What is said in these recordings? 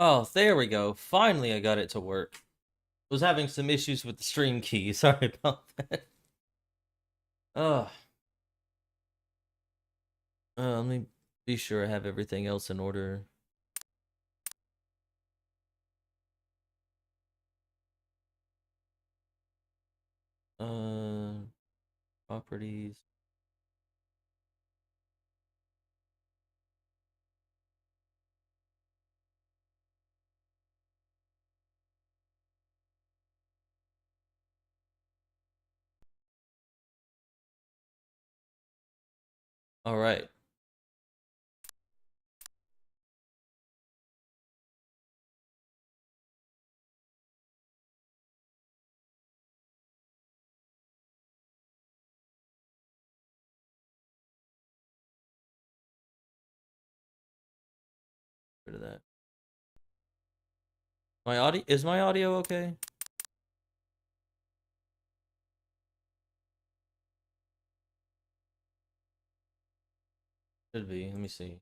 Oh, there we go. Finally, I got it to work. Was having some issues with the stream key. Sorry about that. Oh, let me be sure I have everything else in order. Uh, Properties. All right. Rid of that. My audio okay? Should be. Let me see.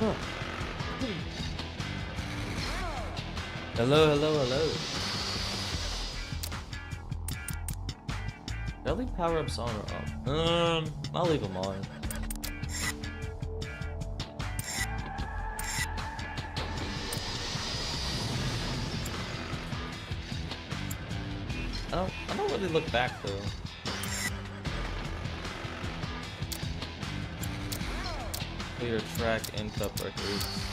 Hello, hello, hello. Did I leave power-ups on or off? I'll leave them on. I don't really look back though. Clear track and cup records.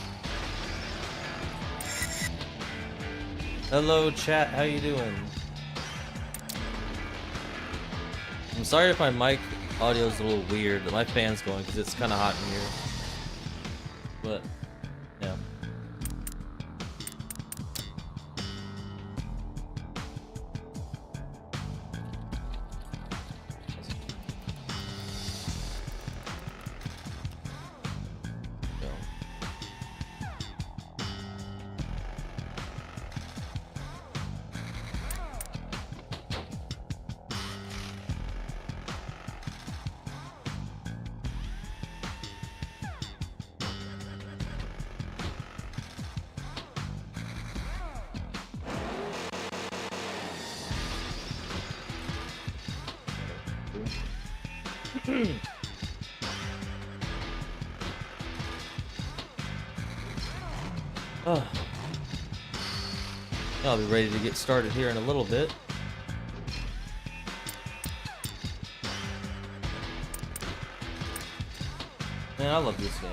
Hello chat, how you doing? I'm sorry if my mic audio is a little weird. My fan's going because it's kind of hot in here. But yeah. Oh. I'll be ready to get started here in a little bit. Man, I love this game.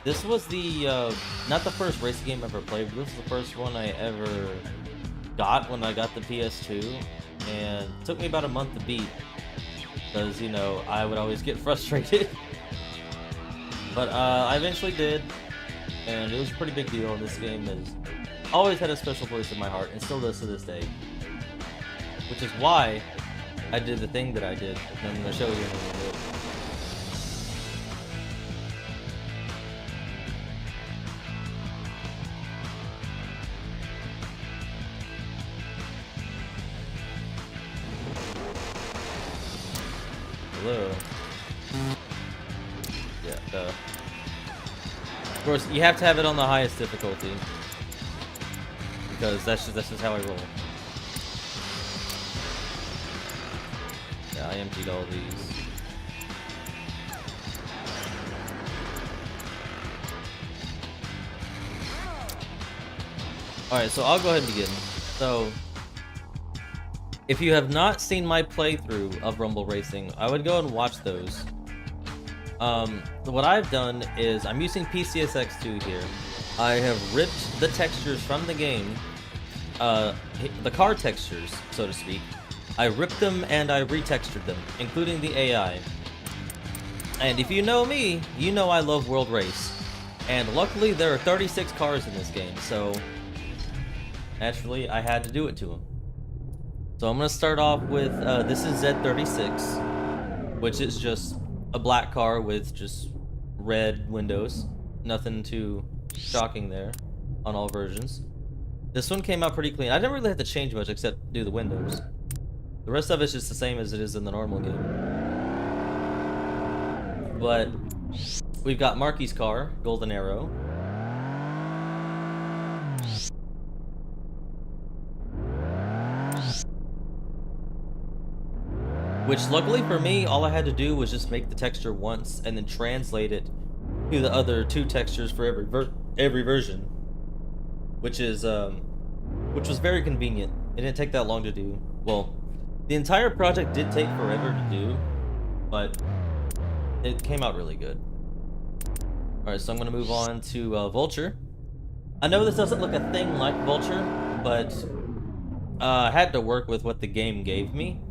This was the, not the first racing game I ever played, but this was the first one I ever got when I got the PS2. And it took me about a month to beat. Because, you know, I would always get frustrated. But I eventually did. And it was a pretty big deal, and this game has always had a special place in my heart, and still does to this day. Which is why I did the thing that I did, and I'm going to show you in a little bit. Hello. Yeah, duh. Of course, you have to have it on the highest difficulty. Because that's just how I roll. Yeah, I emptied all these. Alright, so I'll go ahead and begin. So, if you have not seen my playthrough of Rumble Racing, I would go and watch those. What I've done is, I'm using PCSX2 here. I have ripped the textures from the game, the car textures, so to speak. I ripped them and I retextured them, including the AI. And if you know me, you know I love World Race. And luckily there are 36 cars in this game, so naturally I had to do it to them. So I'm going to start off with, this is Z36, which is just a black car with just red windows. Nothing too shocking there on all versions. This one came out pretty clean. I didn't really have to change much except do the windows. The rest of it's just the same as it is in the normal game. But we've got Marky's car, Golden Arrow. Which, luckily for me, all I had to do was just make the texture once and then translate it to the other two textures for every version, which was very convenient. It didn't take that long to do. Well, the entire project did take forever to do, but it came out really good. All right, so I'm gonna move on to Vulture. I know this doesn't look a thing like Vulture, but I had to work with what the game gave me.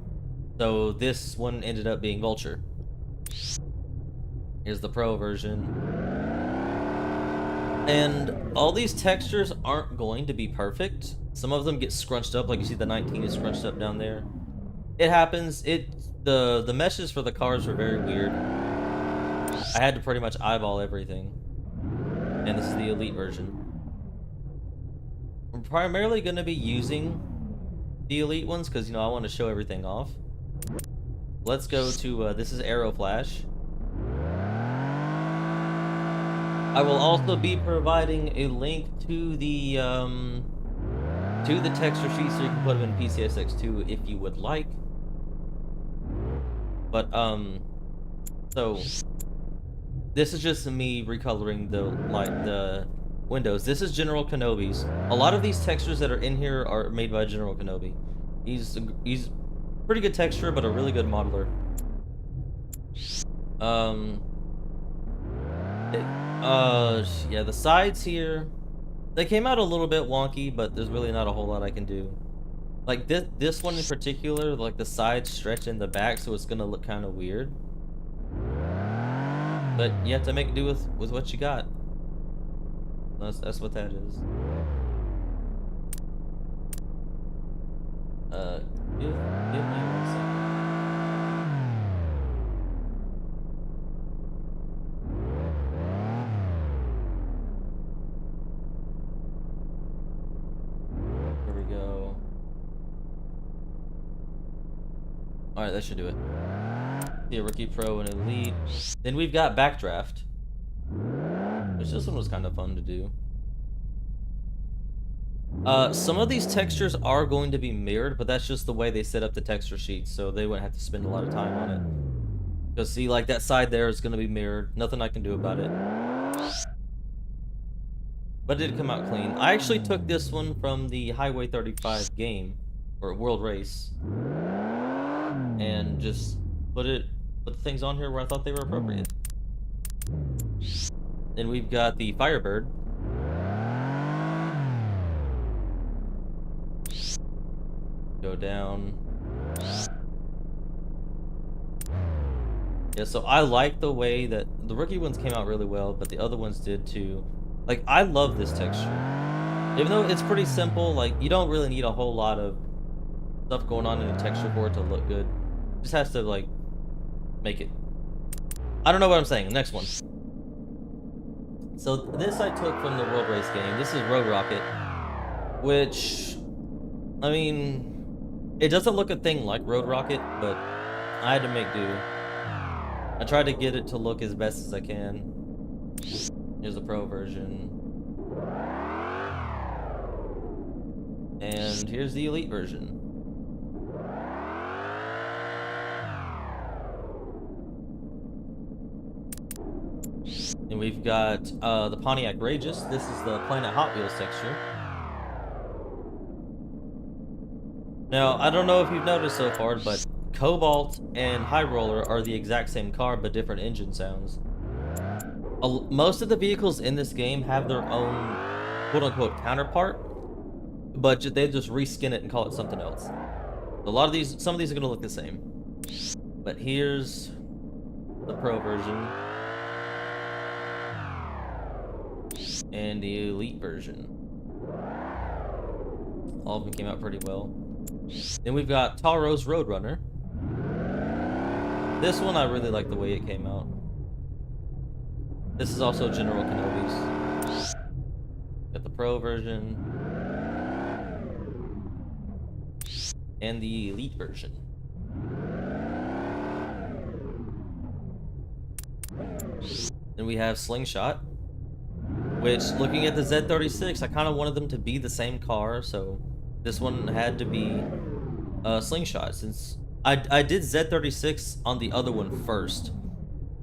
So this one ended up being Vulture. Here's the Pro version. And all these textures aren't going to be perfect. Some of them get scrunched up, like you see the 19 is scrunched up down there. It happens. The meshes for the cars were very weird. I had to pretty much eyeball everything. And this is the Elite version. I'm primarily going to be using the Elite ones because, you know, I want to show everything off. Let's go to, this is Aero Flash. I will also be providing a link to the texture sheet so you can put them in PCSX2 if you would like. But so this is just me recoloring the windows. This is General Kenobi's. A lot of these textures that are in here are made by General Kenobi. He's pretty good texture, but a really good modeler. Yeah, the sides here, they came out a little bit wonky, but there's really not a whole lot I can do. Like this one in particular, like the sides stretch in the back, so it's gonna look kind of weird. But you have to make do with what you got. That's what that is. Give me 1 second. Here we go. All right, that should do it. Yeah, Rookie Pro and Elite. Then we've got Backdraft, which this one was kind of fun to do. Some of these textures are going to be mirrored, but that's just the way they set up the texture sheets, so they wouldn't have to spend a lot of time on it. Because see, like that side there is going to be mirrored. Nothing I can do about it. But it did come out clean. I actually took this one from the Highway 35 game, or World Race, and just put the things on here where I thought they were appropriate. Then we've got the Firebird. Go down. Yeah, so I like the way that the rookie ones came out really well, but the other ones did too. Like, I love this texture. Even though it's pretty simple, like, you don't really need a whole lot of stuff going on in the texture for it to look good. It just has to, like, make it. I don't know what I'm saying. Next one. So this I took from the World Race game. This is Road Rocket, which, I mean, it doesn't look a thing like Road Rocket, but I had to make do. I tried to get it to look as best as I can. Here's the Pro version. And here's the Elite version. And we've got the Pontiac Rageous. This is the Planet Hot Wheels texture. Now, I don't know if you've noticed so far, but Cobalt and High Roller are the exact same car, but different engine sounds. Most of the vehicles in this game have their own quote-unquote counterpart, but they just reskin it and call it something else. A lot of these, some of these are going to look the same. But here's the Pro version. And the Elite version. All of them came out pretty well. Then we've got Taro's Roadrunner. This one I really like the way it came out. This is also General Kenobi's. Got the Pro version. And the Elite version. Then we have Slingshot. Which, looking at the Z36, I kind of wanted them to be the same car, so this one had to be Slingshot, since I did Z36 on the other one first,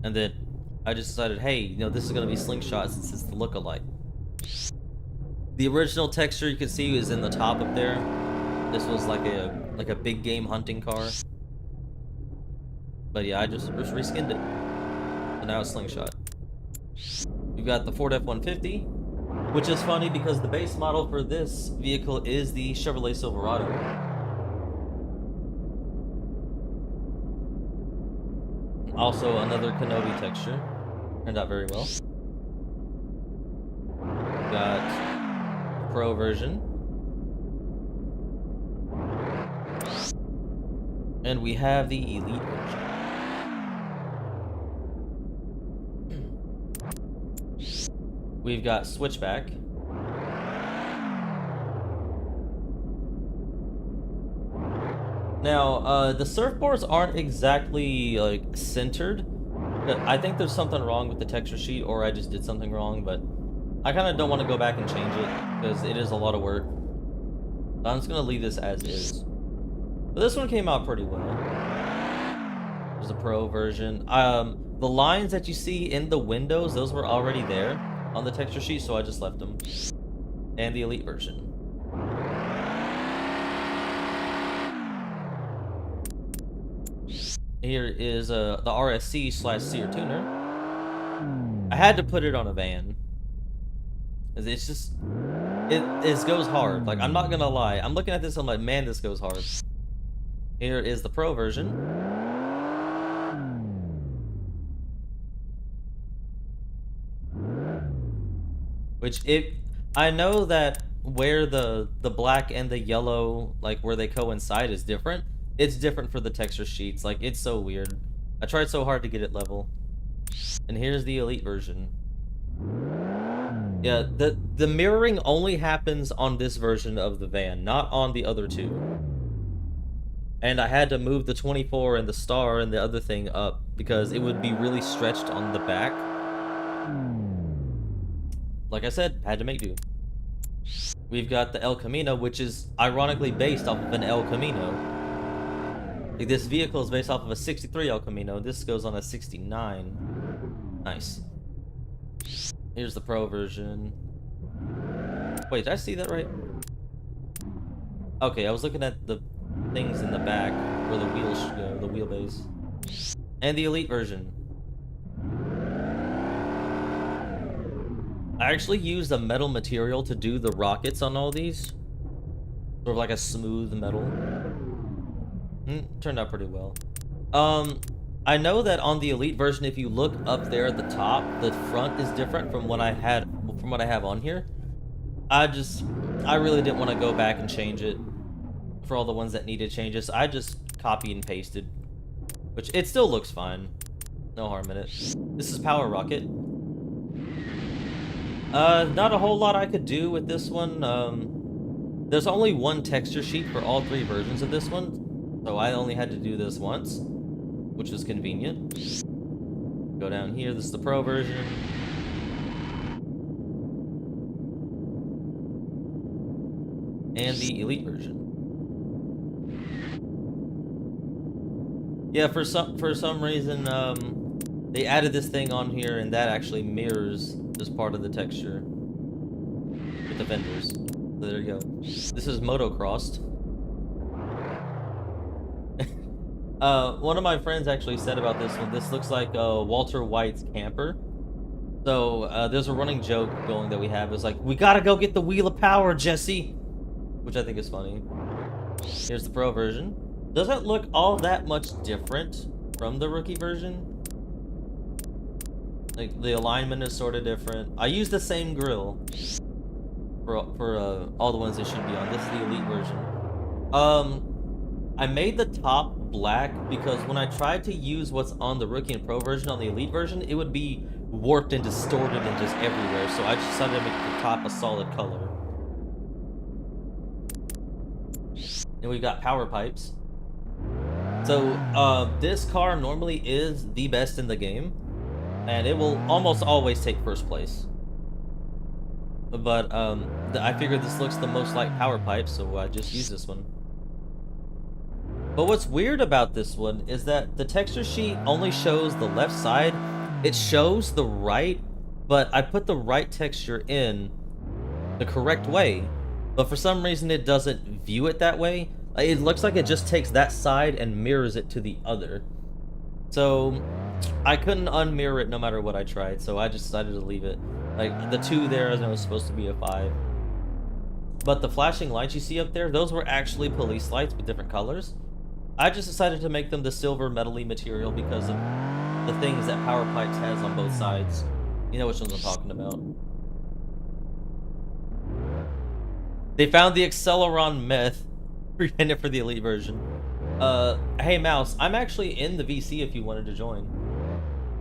and then I just decided, hey, you know, this is going to be Slingshot since it's the look-alike. The original texture you can see is in the top up there. This was like a big game hunting car. But yeah, I just reskinned it. So now it's Slingshot. We've got the Ford F-150, which is funny because the base model for this vehicle is the Chevrolet Silverado. Also another Kenobi texture. Turned out very well. We've got the Pro version. And we have the Elite version. We've got Switchback. Now, the surfboards aren't exactly like centered, I think there's something wrong with the texture sheet, or I just did something wrong, but I kind of don't want to go back and change it, because it is a lot of work. So I'm just going to leave this as is. But this one came out pretty well. There's a pro version. The lines that you see in the windows, those were already there on the texture sheet, so I just left them. And the elite version. Here is the RSC/Sear Tuner. I had to put it on a van. It's just, it goes hard. Like, I'm not gonna lie. I'm looking at this, I'm like, man, this goes hard. Here is the pro version. Which, I know that where the black and the yellow, like where they coincide, is different. It's different for the texture sheets. Like, it's so weird. I tried so hard to get it level. And here's the elite version. Yeah, the mirroring only happens on this version of the van, not on the other two. And I had to move the 24 and the star and the other thing up because it would be really stretched on the back. Like I said, had to make do. We've got the El Camino, which is ironically based off of an El Camino. Like, this vehicle is based off of a 63 El Camino. This goes on a 69. Nice. Here's the pro version. Wait, did I see that right? Okay, I was looking at the things in the back where the wheels should go, the wheelbase. And the elite version. I actually used a metal material to do the rockets on all these. Sort of like a smooth metal. Turned out pretty well. I know that on the elite version, if you look up there at the top, the front is different from what I have on here. I really didn't want to go back and change it for all the ones that needed changes. I just copy and pasted, which it still looks fine. No harm in it. This is Power Rocket. Not a whole lot I could do with this one. There's only one texture sheet for all three versions of this one. So I only had to do this once, which is convenient. Go down here, this is the pro version. And the elite version. Yeah, for some reason, they added this thing on here, and that actually mirrors this part of the texture with the fenders. So there you go. This is motocrossed. One of my friends actually said about this one, this looks like Walter White's camper. So there's a running joke going that we have. It's like, we gotta go get the Wheel of Power, Jesse! Which I think is funny. Here's the pro version. Doesn't look all that much different from the rookie version. Like, the alignment is sort of different. I use the same grill for all the ones that should be on. This is the elite version. I made the top black because when I tried to use what's on the rookie and pro version on the elite version, it would be warped and distorted and just everywhere. So I just decided to make the top a solid color. And we've got power pipes. So this car normally is the best in the game, and it will almost always take first place. But I figured this looks the most like power pipes, so I just used this one. But what's weird about this one is that the texture sheet only shows the left side. It shows the right, but I put the right texture in the correct way. But for some reason, it doesn't view it that way. It looks like it just takes that side and mirrors it to the other. So I couldn't unmirror it no matter what I tried, so I just decided to leave it. Like, the 2 there, I know was supposed to be a 5. But the flashing lights you see up there, those were actually police lights with different colors. I just decided to make them the silver metally material because of the things that Power Pipes has on both sides. You know which ones I'm talking about. They found the Acceleron meth. Pretend it for the elite version. Hey Mouse, I'm actually in the VC if you wanted to join.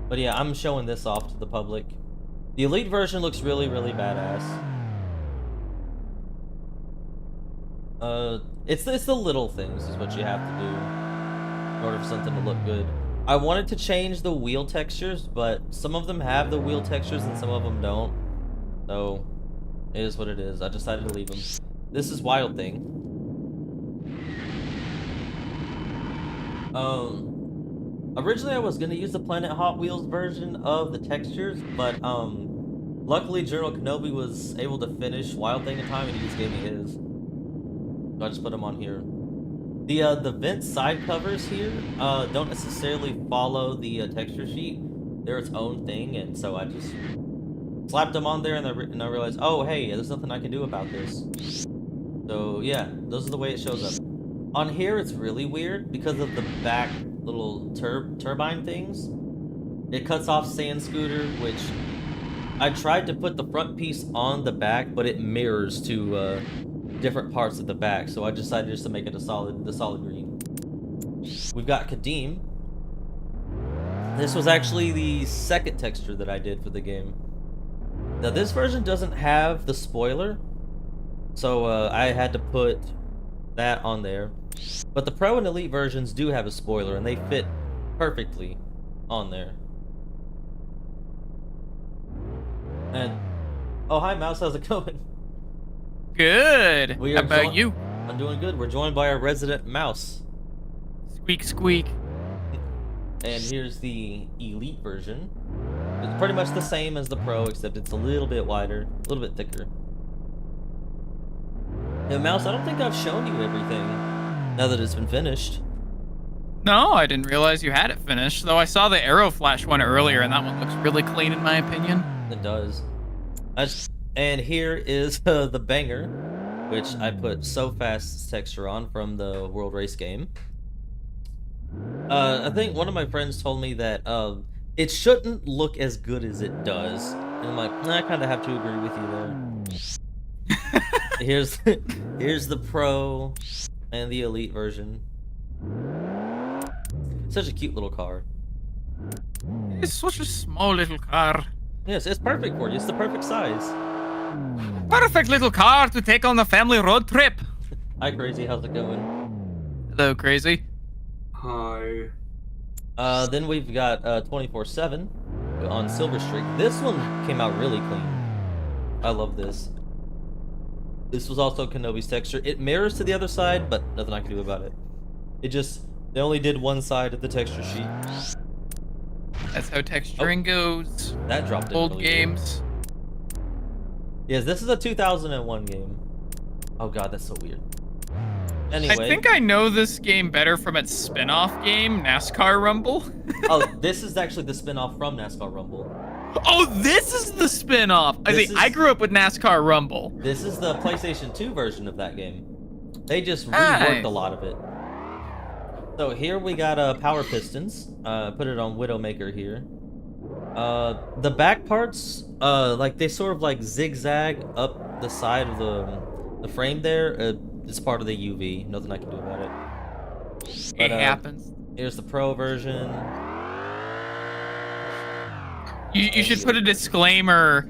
But yeah, I'm showing this off to the public. The elite version looks really, really badass. It's the little things is what you have to do in order for something to look good. I wanted to change the wheel textures, but some of them have the wheel textures and some of them don't. So, it is what it is. I decided to leave them. This is Wild Thing. Originally I was gonna use the Planet Hot Wheels version of the textures, but luckily General Kenobi was able to finish Wild Thing in time and he just gave me his. So I just put him on here. The vent side covers here don't necessarily follow the texture sheet. They're its own thing, and so I just slapped them on there, and I realized, oh hey, there's nothing I can do about this. So yeah, those are the way it shows up. On here, it's really weird because of the back little turbine things. It cuts off Sand Scooter, which I tried to put the front piece on the back, but it mirrors to different parts of the back, so I decided just to make it the solid green. We've got Kadeem. This was actually the second texture that I did for the game. Now this version doesn't have the spoiler, so I had to put that on there. But the Pro and Elite versions do have a spoiler, and they fit perfectly on there. And oh hi Mouse, how's it going? Good. How about you? I'm doing good. We're joined by our resident Mouse. Squeak, squeak. And here's the Elite version. It's pretty much the same as the Pro, except it's a little bit wider, a little bit thicker. Now, Mouse, I don't think I've shown you everything now that it's been finished. No, I didn't realize you had it finished, though I saw the Arrow Flash one earlier, and that one looks really clean in my opinion. It does. And here is the banger, which I put So Fast texture on from the World Race game. I think one of my friends told me that it shouldn't look as good as it does. And I'm like, I kind of have to agree with you there. Here's the Pro and the Elite version. Such a cute little car. It's such a small little car. Yes, it's perfect for you. It's the perfect size. Perfect little car to take on the family road trip. Hi, Crazy. How's it going? Hello, Crazy. Hi. Then we've got 24/7 on Silver Streak. This one came out really clean. I love this. This was also Kenobi's texture. It mirrors to the other side, but nothing I can do about it. They only did one side of the texture sheet. That's how texturing goes. That dropped in Old really games. Good. Yes, this is a 2001 game. Oh god, that's so weird. Anyway. I think I know this game better from its spin-off game, NASCAR Rumble. Oh, this is actually the spin-off from NASCAR Rumble. Oh, this is the spin-off. I grew up with NASCAR Rumble. This is the PlayStation 2 version of that game. They just reworked a lot of it. So here we got Power Pistons. Put it on Widowmaker here. The back parts, like they sort of like zigzag up the side of the frame there. It's part of the UV. Nothing I can do about it. But, it happens. Here's the Pro version. You should put a disclaimer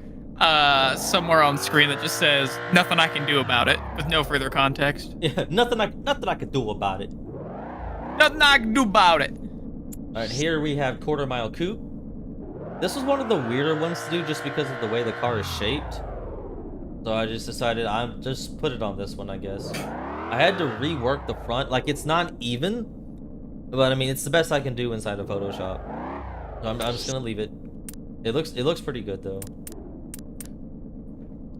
somewhere on screen that just says nothing I can do about it with no further context. Yeah, nothing I can do about it. Nothing I can do about it. All right, here we have Quarter Mile Coupe. This was one of the weirder ones to do just because of the way the car is shaped. So I just decided I'm just put it on this one, I guess. I had to rework the front. Like, it's not even, but I mean, it's the best I can do inside of Photoshop. So I'm just gonna leave it. It looks pretty good though.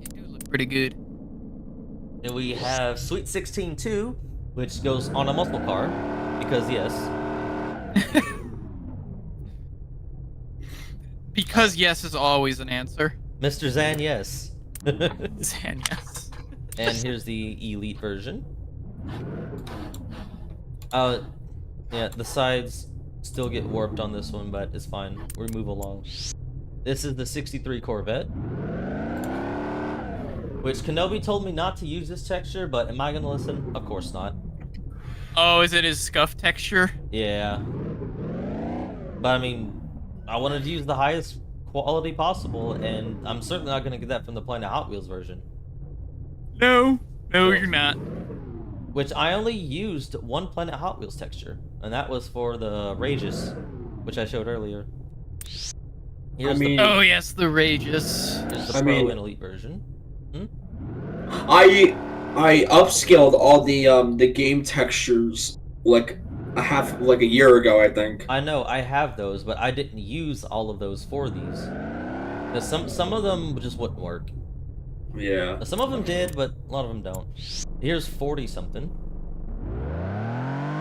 It do look pretty good. And we have Sweet 16 2, which goes on a muscle car, because yes. Because yes is always an answer. Mr. Zan, yes. Zan, yes. And here's the Elite version. Yeah, the sides still get warped on this one, but it's fine. We move along. This is the 63 Corvette. Which Kenobi told me not to use this texture, but am I gonna listen? Of course not. Oh, is it his scuff texture? Yeah. But I mean, I wanted to use the highest quality possible, and I'm certainly not gonna get that from the Planet Hot Wheels version. No, you're not. Which I only used one Planet Hot Wheels texture, and that was for the Rageous which I showed earlier. I Here's mean, Oh yes, the Rageous. here's the I Pro mean- and Elite version. I upscaled all the game textures like a year ago, I think. I know I have those, but I didn't use all of those for these. 'Cause some of them just wouldn't work. Yeah. Some of them did, but a lot of them don't. Here's 40 something.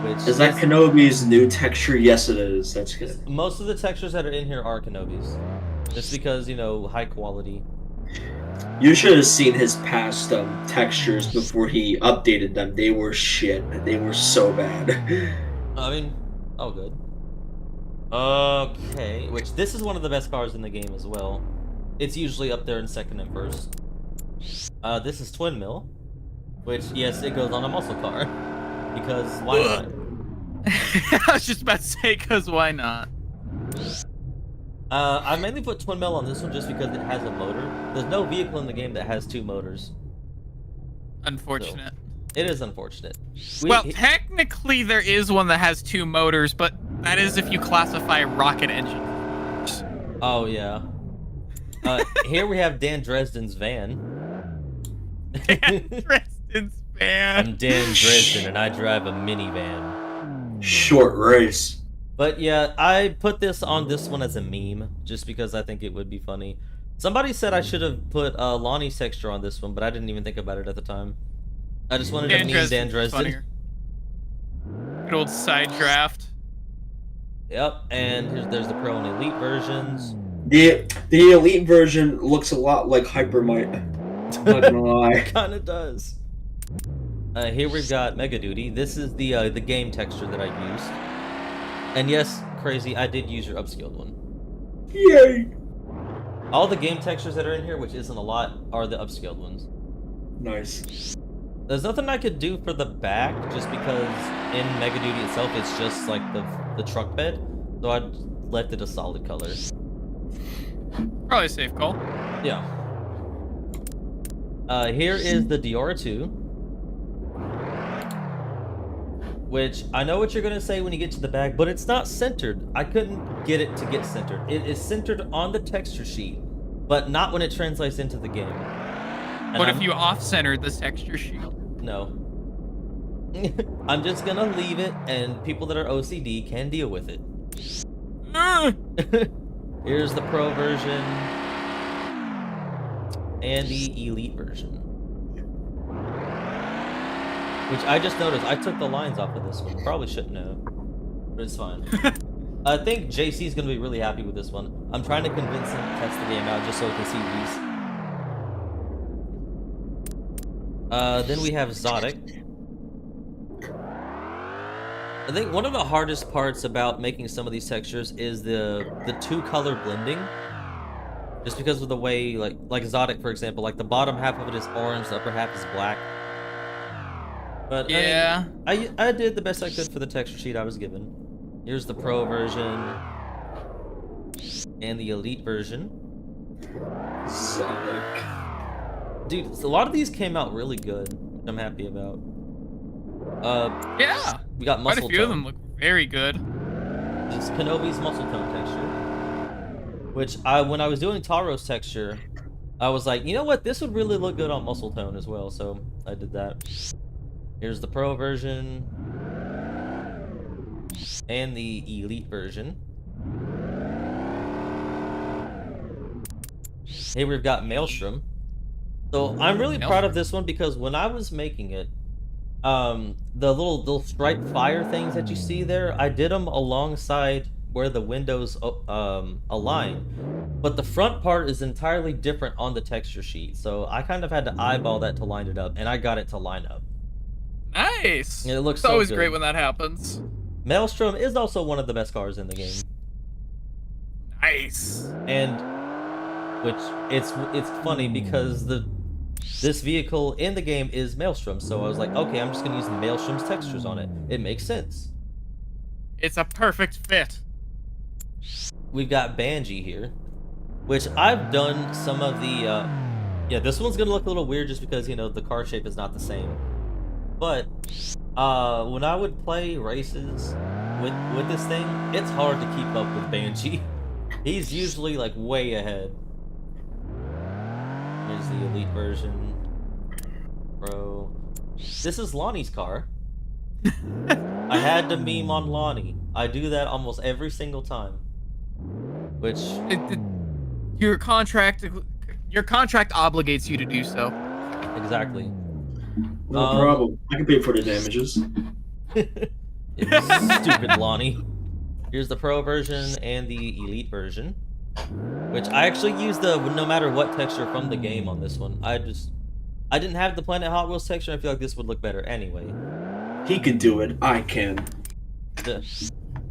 Which Is that Kenobi's new texture? Yes, it is. That's good. most of the textures that are in here are Kenobi's. Just because, you know, high quality. You should have seen his past textures before he updated them. They were shit. They were so bad. I mean, oh good. Okay, which this is one of the best cars in the game as well. It's usually up there in second and first. This is Twin Mill, which, yes, it goes on a muscle car. Because why not? I was just about to say, cause why not? I mainly put Twin Mill on this one just because it has a motor. There's no vehicle in the game that has 2 motors. Unfortunate. It is unfortunate. Well, technically there is one that has 2 motors, but that is if you classify rocket engine. Oh, yeah. Here we have Dan Dresden's van. Dan Dresden's van. I'm Dan Dresden, and I drive a minivan. Short race. But yeah, I put this on this one as a meme, just because I think it would be funny. Somebody said I should have put Lonnie's texture on this one, but I didn't even think about it at the time. I just wanted to meme Dan Dresden. Funnier. Good old side draft. Yep, and there's the Pro and Elite versions. The elite version looks a lot like Hypermite. Not gonna lie. Kinda does. Here we've got Mega Duty. This is the game texture that I used. And yes, Crazy, I did use your upscaled one. Yay! All the game textures that are in here, which isn't a lot, are the upscaled ones. Nice. There's nothing I could do for the back, just because in Mega Duty itself, it's just like the truck bed. So I left it a solid color. Probably a safe call. Yeah. Here is the Diora 2. Which, I know what you're going to say when you get to the back, but it's not centered. I couldn't get it to get centered. It is centered on the texture sheet, but not when it translates into the game. And What if you off-centered this texture sheet? No. I'm just going to leave it, and people that are OCD can deal with it. Here's the Pro version and the Elite version. Which I just noticed, I took the lines off of this one. Probably shouldn't have, but it's fine. I think JC's gonna be really happy with this one. I'm trying to convince him to test the game out just so he can see these. Then we have Zodic. I think one of the hardest parts about making some of these textures is the 2-color blending. Just because of the way, like Zodic, for example, like the bottom half of it is orange, the upper half is black. But Yeah. I did the best I could for the texture sheet I was given. Here's the Pro version and the Elite version. Sonic. Dude, a lot of these came out really good, which I'm happy about. Yeah. We got Quite muscle a few tone. of them look very good. It's Kenobi's muscle tone texture. Which when I was doing Taro's texture, I was like, you know what, this would really look good on muscle tone as well, so I did that. Here's the Pro version and the Elite version. Here we've got Maelstrom. So I'm really proud of this one because when I was making it, the little striped fire things that you see there, I did them alongside where the windows align. But the front part is entirely different on the texture sheet. So I kind of had to eyeball that to line it up, and I got it to line up. Nice. It looks It's so always good. great when that happens. Maelstrom is also one of the best cars in the game. Nice. And which it's funny because this vehicle in the game is Maelstrom, so I was like, okay, I'm just gonna use Maelstrom's textures on it. It makes sense. It's a perfect fit. We've got Banji here, which I've done some of the yeah, this one's gonna look a little weird just because, you know, the car shape is not the same. But when I would play races with this thing, it's hard to keep up with Banshee. He's usually like way ahead. Here's the elite version. Pro. This is Lonnie's car. I had to meme on Lonnie. I do that almost every single time. Which your contract obligates you to do so. exactly. No problem. I can pay for the damages. Stupid Lonnie. Here's the Pro version and the Elite version. Which I actually used the no matter what texture from the game on this one. I didn't have the Planet Hot Wheels texture. I feel like this would look better anyway. He can do it. I can.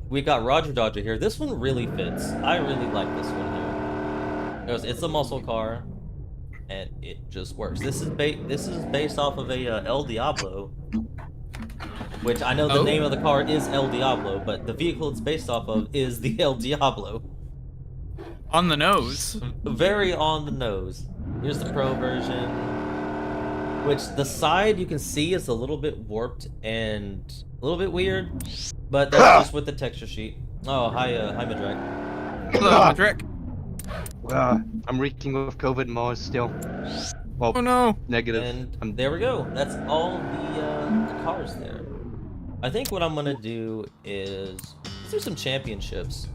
We got Roger Dodger here. This one really fits. I really like this one here. Because it's a muscle car, and it just works. This is based off of a El Diablo, which I know the name of the car is El Diablo, but the vehicle it's based off of is the El Diablo. On the nose. Very on the nose. Here's the Pro version, which the side you can see is a little bit warped and a little bit weird, but that's just with the texture sheet. Oh, hi Madrak. Hello, Madrak. I'm reeking with COVID Mars still. Well, Oh no. negative. And there we go. That's all the cars there. I think what I'm gonna do is let's do some championships.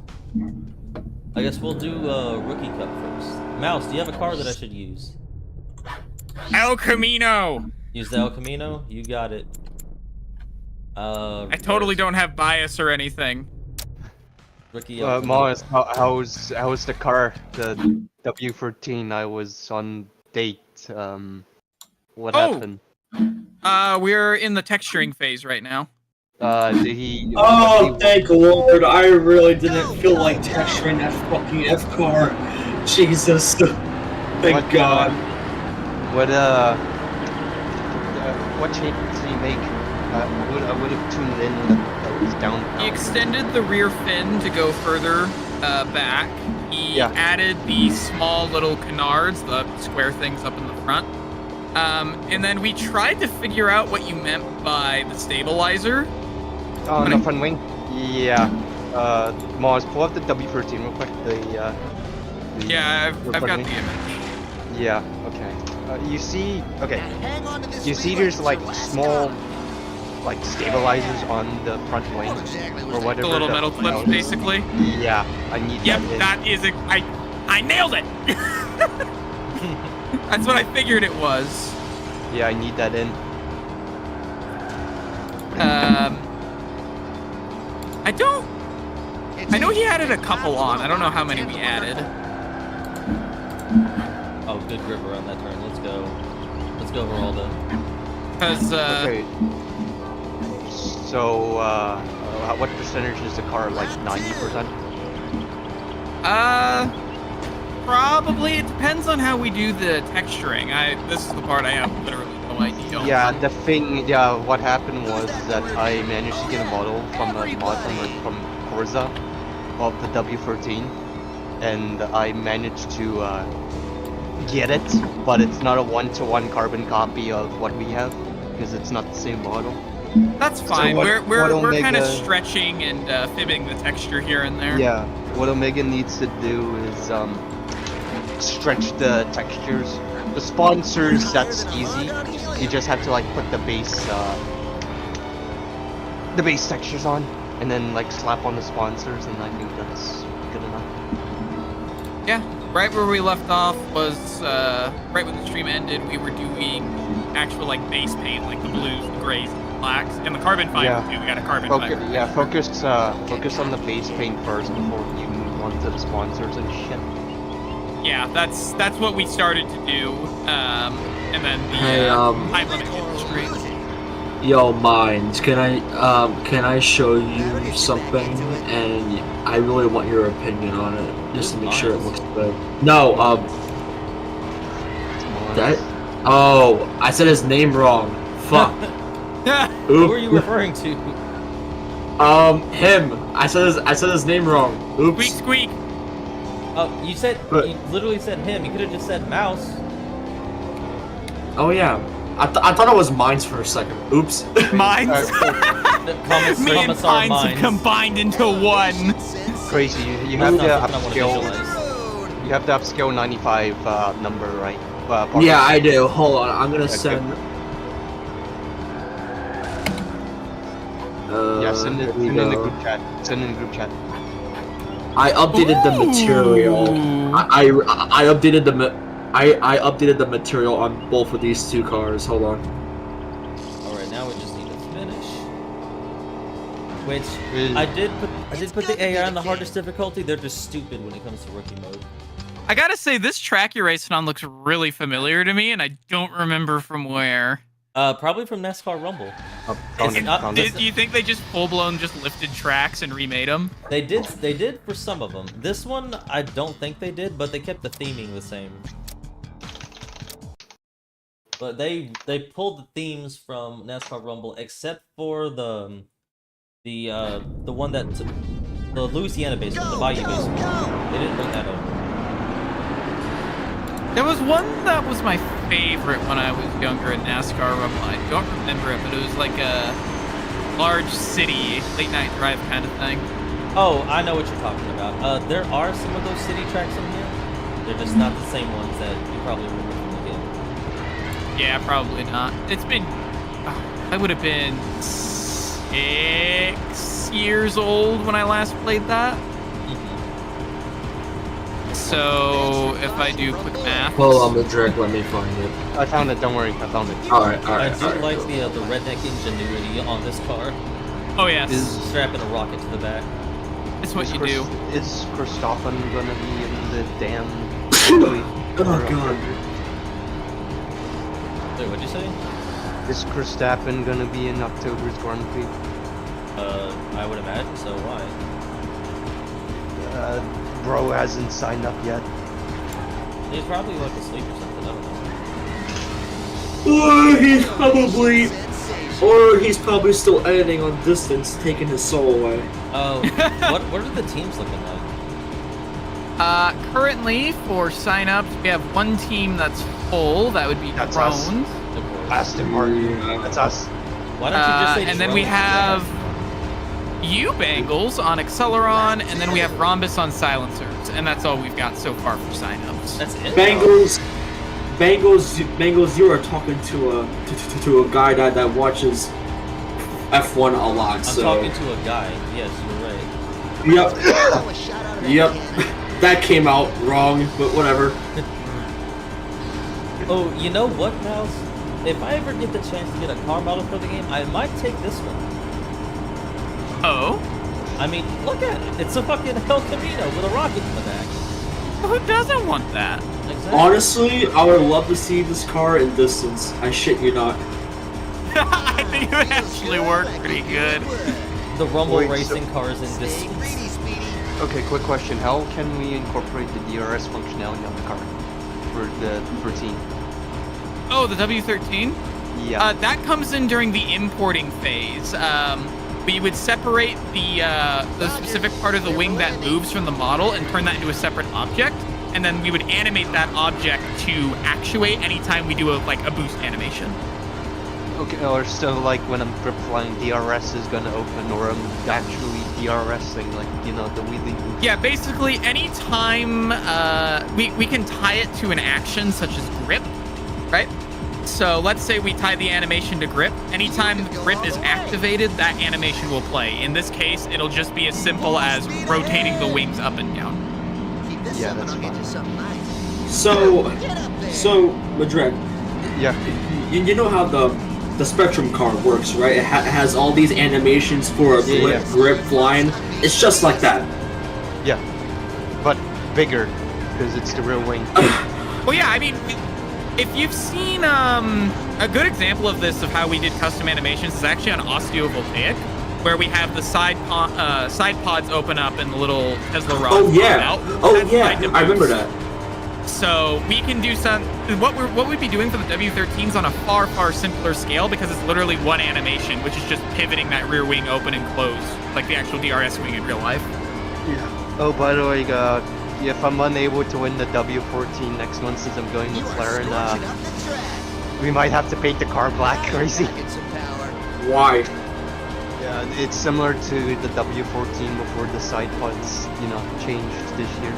I guess we'll do Rookie Cup first. Mouse, do you have a car that I should use? El Camino. Use the El Camino? You got it. I totally don't have bias or anything. Rookie El Camino. Mars, how's the car? The W13. I was on date. What happened? We're in the texturing phase right now. Did he? Oh, thank Lord! I really didn't feel like texturing that fucking F car. Jesus. Thank God. What changes did he make? I would have tuned in that was down. He extended the rear fin to go further back. He Yeah. added the small little canards, the square things up in the front. And then we tried to figure out what you meant by the stabilizer. Oh, the front wing? Yeah. Mars, pull up the W13 real quick. Yeah, I've front got wing. the image. Yeah, okay. You see, you see there's like small, like stabilizers on the front wing or whatever. The little metal clips, basically. Yeah, I need Yep, that in. that is it. I nailed it! That's what I figured it was. Yeah, I need that in. I know he added a couple on. I don't know how many we added. Oh, good grip around that turn. Let's go. Let's go, Geraldo. Cause Okay. So, what percentage is the car? Like 90%? Probably it depends on how we do the texturing. This is the part I have literally no idea on. Yeah, the thing, yeah, what happened was that I managed to get a model from a mod from Forza of the W13, and I managed to get it, but it's not a one-to-one carbon copy of what we have because it's not the same model. That's fine. what We're kind of Omega- stretching and fibbing the texture here and there. Yeah, what Omega needs to do is stretch the textures. The sponsors, that's easy. You just have to like put the base textures on, and then like slap on the sponsors, and I think that's good enough. Yeah, right where we left off was right when the stream ended. We were doing actual like base paint, like the blues, the grays, and the blacks, and the carbon fiber Yeah. too. We got a carbon fiber. Yeah, focus on the base paint first before you move on to the sponsors and shit. Yeah, that's what we started to do. And then the Hey, high limit industry. Yo, Minds, can I show you something? And I really want your opinion on it, just to make sure it looks good. No, that. Oh, I said his name wrong. Fuck. Who are you referring to? Him. I said his name wrong. Oops. Squeak squeak. Oh, you literally said him. You could have just said Mouse. Oh yeah. I thought it was mines for a second. Oops. Mines. Comments, Me and comments are Pines have mines. combined into one. Crazy. You That's have not the something I wanna upscale. visualize. You have the upscale 95 number, right? Yeah, I do. Hold on, I'm gonna Okay. send. Yeah, send it here we in the go. group chat. Send in the group chat. I updated the material. Ooh. I updated I updated the material on both of these two cars. Hold on. All right, now we just need to finish. Which Is- I did put the AI on the hardest difficulty. They're just stupid when it comes to rookie mode. I gotta say, this track you're racing on looks really familiar to me, and I don't remember from where. Probably from NASCAR Rumble. Found it, not- found this- it. Do you think they just full-blown just lifted tracks and remade them? They did for some of them. This one I don't think they did, but they kept the theming the same. But they pulled the themes from NASCAR Rumble except for the one that the Louisiana based one, the Bayou based one. They didn't bring that over. There was one that was my favorite when I was younger in NASCAR Rumble. I don't remember it, but it was like a large city, late night drive kind of thing. Oh, I know what you're talking about. There are some of those city tracks in here. They're just not the same ones that you probably remember from the game. Yeah, probably not. It's been... I would have been 6 years old when I last played that. So, if I do quick math... Hold on, the drag. Let me find it. I found it. Don't worry. I found it. All right, all I right. do all right. like the redneck ingenuity on this car. Oh, yes. Strapping a rocket to the back. It's what you do. Is Christoffen gonna be in the damn? Oh god. Wait, what'd you say? Is Verstappen gonna be in October's Grand Prix? I would imagine so. Why? Bro hasn't signed up yet. He's probably like asleep or something. I don't know. Or he's probably still editing on distance, taking his soul away. Oh, what are the teams looking like? Currently, for sign-ups, we have one team that's full. That would be That's us. Drones. Of course. Aston Martin. That's us. Why don't you just say? And then we drones? have you Bengals on Acceleron, and then we have Rhombus on Silencers, and that's all we've got so far for sign-ups. That's it. Bengals, you are talking to a guy that watches F1 a lot. I'm so. talking to a guy. Yes, you're right. Yep. Yep. That came out wrong, but whatever. Oh, you know what, Mouse? If I ever get the chance to get a car model for the game, I might take this one. Oh? I mean, look at it. It's a fucking El Camino with a rocket in the back. Who doesn't want that? Exactly. Honestly, I would love to see this car in distance. I shit you not. I think it would actually work pretty good. The Rumble Wait, so- racing cars in distance. Okay, quick question. How can we incorporate the DRS functionality on the car for the 13? Oh, the W13? Yeah. That comes in during the importing phase. We would separate the specific part of the wing that moves from the model and turn that into a separate object, and then we would animate that object to actuate anytime we do a boost animation. Okay, or so like when I'm grip flying, DRS is gonna open, or I'm actually DRSing, like, you know, the wheelie loop. Yeah, basically anytime we can tie it to an action such as grip, right? So let's say we tie the animation to grip. Anytime grip is activated, that animation will play. In this case, it'll just be as simple as rotating the wings up and down. Yeah, that's fine. So, Madrid, Yeah. you know how the Spectrum car works, right? It has all these animations for a Yeah, grip flying. It's just like that. Yeah. But bigger, because it's the rear wing. Well, yeah, I mean, if you've seen a good example of this, of how we did custom animations, is actually on Osteovoltaic, where we have the side pods open up and the little Tesla rods Oh pop yeah. out. Oh That's yeah. tied to I remember boost. that. So we can do what we'd be doing for the W13s on a far simpler scale, because it's literally one animation, which is just pivoting that rear wing open and close, like the actual DRS wing in real life. Yeah. Oh, by the way, if I'm unable to win the W14 next month, since I'm going with McLaren, We might have to paint the car black, crazy. Why? Yeah, it's similar to the W14 before the side pods, changed this year.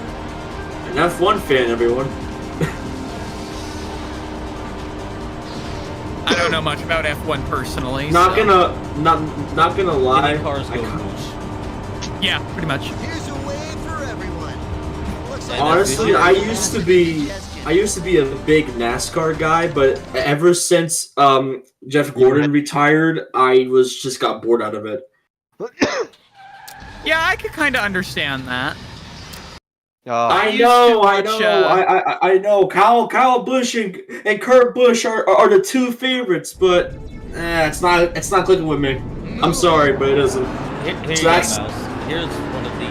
An F1 fan, everyone. I don't know much about F1 personally. Not so- gonna lie. Any cars I go ca- whoosh. Yeah, pretty much. Here's a way for everyone. Looks like Honestly, I used to be a big NASCAR guy, but ever since Jeff Gordon retired, I just got bored out of it. Yeah, I could kind of understand that. I used know, to I watch, know, I know. Kyle Busch and Kurt Busch are the two favorites, but it's not clicking with me. I'm sorry, but it isn't. Here So you go, that's- Mouse. Here's one of the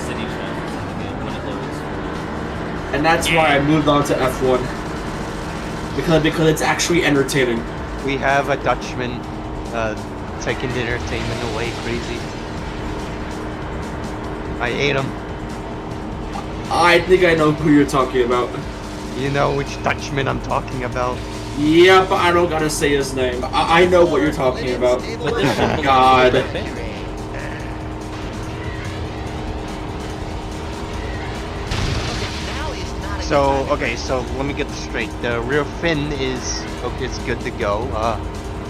city tracks in the game when it loads. And that's why I moved on to F1 because it's actually entertaining. We have a Dutchman taking the entertainment away, crazy. I hate him. I think I know who you're talking about. You know which Dutchman I'm talking about. Yeah, but I don't gotta say his name. I know what you're talking about. But this shit God. belongs to the fan. So let me get this straight. The rear fin is good to go.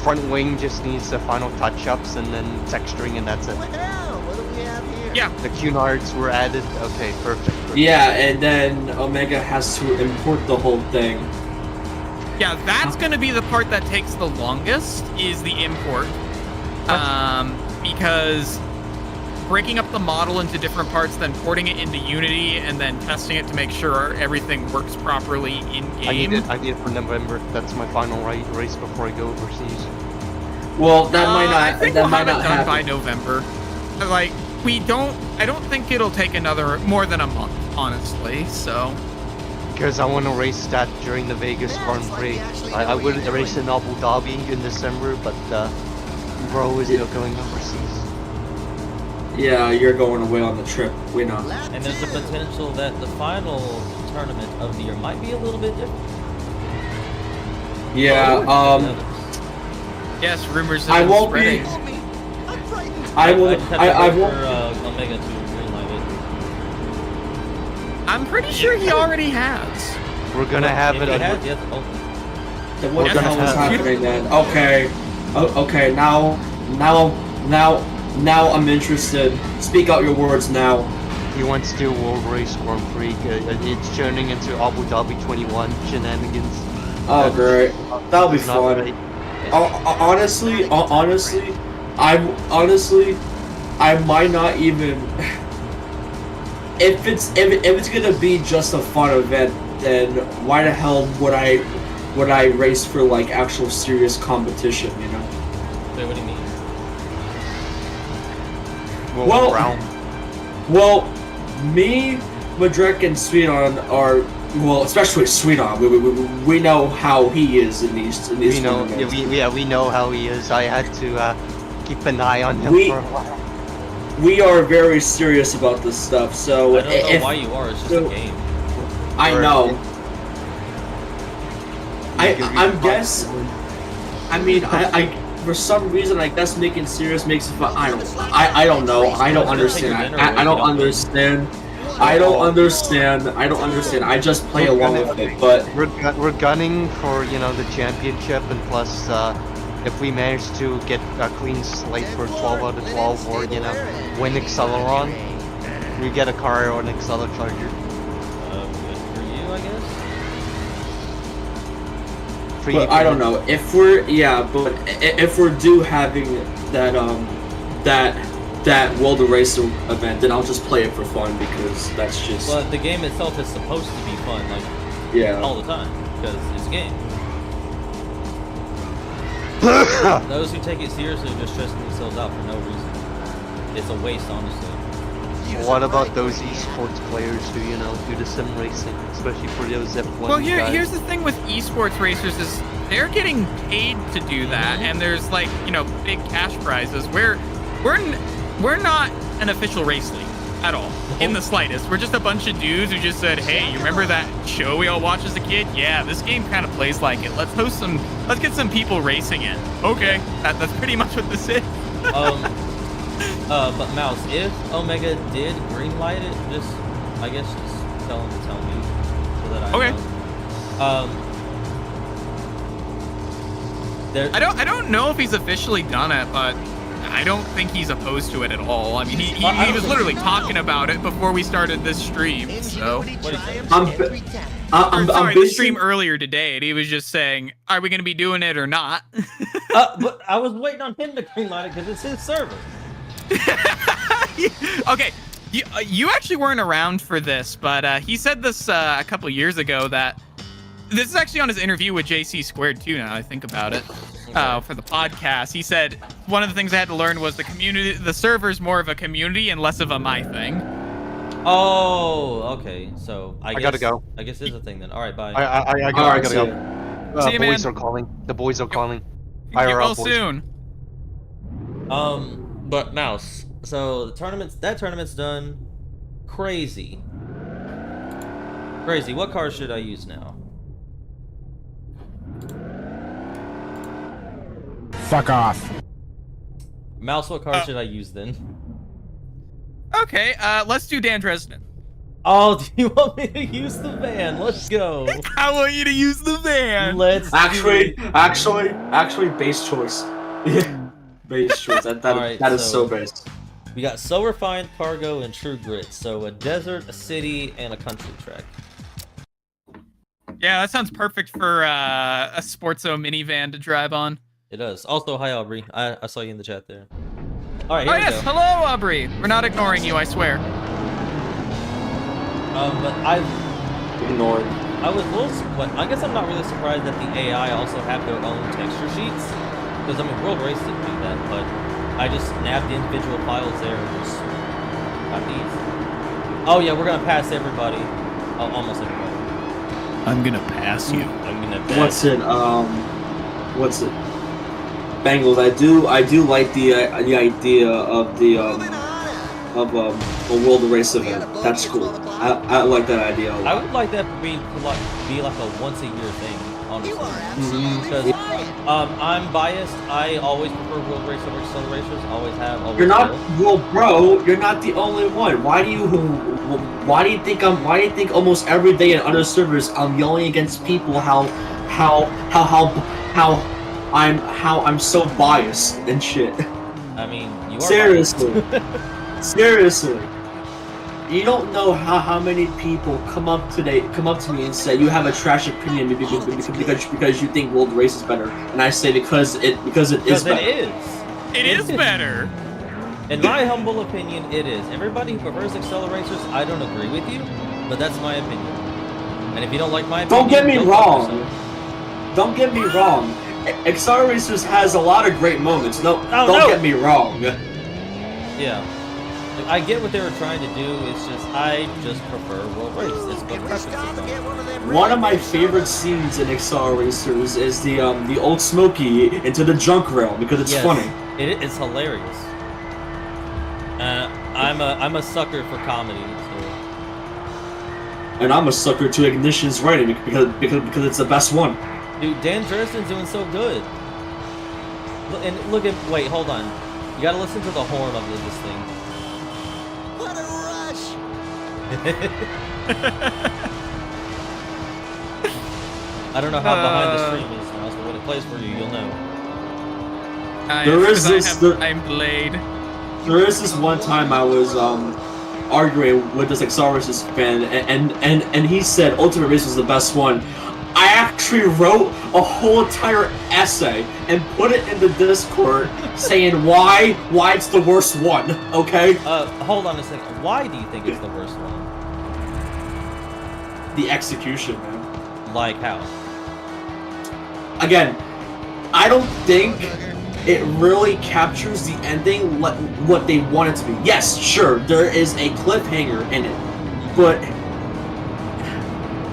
Front wing just needs the final touch-ups and then texturing, and that's it. What do we have here? Yeah. The Cunards were added. Okay, perfect. Yeah, and then Omega has to import the whole thing. Yeah, that's going to be the part that takes the longest, is the import. Because breaking up the model into different parts, then porting it into Unity, and then testing it to make sure everything works properly in-game. I need it for November. That's my final race before I go overseas. Well, that might not. I think that we'll might have it not done happen. by November. Like, I don't think it'll take more than a month, honestly, so... Because I want to race that during the Vegas Grand Prix. I would race in Abu Dhabi in December, but bro is still going overseas. Yeah, you're going away on the trip. We know. And there's the potential that the final tournament of the year might be a little bit different. Yeah. Yes, rumors I have been won't be. spreading. I'm frightened. I will. just have to I wait won't. for Omega to greenlight it. I'm pretty sure he already has. We're gonna have If it he on. has, yes, oh, Then what Yes, the hell is it's happening then? Okay. Okay. Now I'm interested. Speak out your words now. He wants to World Race Grand Prix. It's turning into Abu Dhabi 21 shenanigans. Oh, great. That'll be It's not fun. right. Honestly, I might not even. If it's gonna be just a fun event, then why the hell would I race for like actual serious competition? You know. wait, what do you mean? Well- Brown. Well, me, Madrek, and Sweeton are especially Sweeton. We know how he is in these. We know. tournaments. We know how he is. I had to keep an eye on him We- for a while. We are very serious about this stuff. So I don't know if why you are, it's just so- a game. I know. I'm guess. I mean, I for some reason I guess making serious makes it fun. I don't know. I don't understand. I don't understand. I don't understand. I just play along with it. But We're gunning for the championship, and plus if we manage to get a clean slate for 12 out of 12 or win Acceleron, we get a car or an Accelercharger. Good for you, I guess. but I don't know if we're if we're due having that World Racer event, then I'll just play it for fun because that's just But the game itself is supposed to be fun, like yeah. all the time, because it's a game. Those who take it seriously are just stressing themselves out for no reason. It's a waste, honestly. What about those esports players who do the sim racing, especially for those F1 Well, guys? here's the thing with esports racers is they're getting paid to do that, and there's big cash prizes. We're not an official race league. At all. In the slightest. We're just a bunch of dudes who just said, hey, you remember that show we all watched as a kid? Yeah, this game kind of plays like it. Let's get some people racing it. Okay, that's pretty much what this is. But Mouse, if Omega did greenlight it, I guess just tell him to tell me so that I know. I don't know if he's officially done it, but I don't think he's opposed to it at all. I mean, he was literally talking about it before we started this stream. So I'm the stream earlier today, and he was just saying, "Are we going to be doing it or not?" But I was waiting on him to greenlight it because it's his server. Okay, you actually weren't around for this, but he said this a couple years ago that this is actually on his interview with JC Squared too. Now I think about it, for the podcast, he said one of the things I had to learn was the server's more of a community and less of a my thing. Oh, okay. So I guess, gotta go. I guess it's a thing then. All right, bye. I gotta go. See you, man. Boys are calling. The boys are calling. Get well boys. soon. But Mouse. So that tournament's done. Crazy. What car should I use now? Fuck off. Mouse, what car should I use then? Okay, let's do Dan Dresden. Oh, do you want me to use the van? Let's go. I want you to use the van. Let's do actually base choice. Base choice. That is so base. We got So Refined, Cargo, and True Grit. So a desert, a city, and a country track. Yeah, that sounds perfect for a Sportso minivan to drive on. It does. Also, hi Aubrey. I saw you in the chat there. All right. Oh Here we yes, go. hello Aubrey. We're not ignoring you, I swear. But Ignored. I was a little, but I guess I'm not really surprised that the AI also have their own texture sheets. Because I mean, World Race didn't do that, but I just nabbed the individual files there and just got these. Oh yeah, we're gonna pass everybody. Oh, almost everybody. I'm gonna pass you. I'm gonna pass. What's it? Bengals. I do like the idea of the a World Race event. That's cool. I like that idea a lot. I would like that to be like a once a year thing, honestly. Because I'm biased. I always prefer World Race over Accelerators. Always have. Always You're not, will. well, bro. You're not the only one. Why do you think almost every day in other servers I'm yelling against people how I'm so biased and shit. I mean, you are Seriously. biased. Seriously. You don't know how many people come up to me and say you have a trash opinion because you think World Race is better, and I say because it is better. It is better. In my humble opinion, it is. Everybody who prefers Accelerators, I don't agree with you, but that's my opinion. And if you don't like my opinion, Don't get me fuck wrong. yourself. Don't get me wrong. Accelerators has a lot of great moments. Don't get me wrong. Yeah. Like, I get what they were trying to do, it's just, I just prefer World Race. It's what preferences are. One of my favorite scenes in Accelerators is the old Smokey into the junk rail because it's Yes, funny. It's hilarious. I'm a sucker for comedy, so. And I'm a sucker to Ignition's writing because it's the best one. Dude, Dan Dresden's doing so good. And look at, wait, hold on. You gotta listen to the horn of this thing. What a rush! I don't know how behind the stream is, Mouse, but when it plays for you, you'll know. I'm Blade. There is this one time I was arguing with this Accelerators fan, and he said Ultimate Race was the best one. I actually wrote a whole entire essay and put it in the Discord saying why it's the worst one, okay? Hold on a second. Why do you think it's the worst one? The execution, man. Like how? Again, I don't think it really captures the ending what they want it to be. Yes, sure, there is a cliffhanger in it, but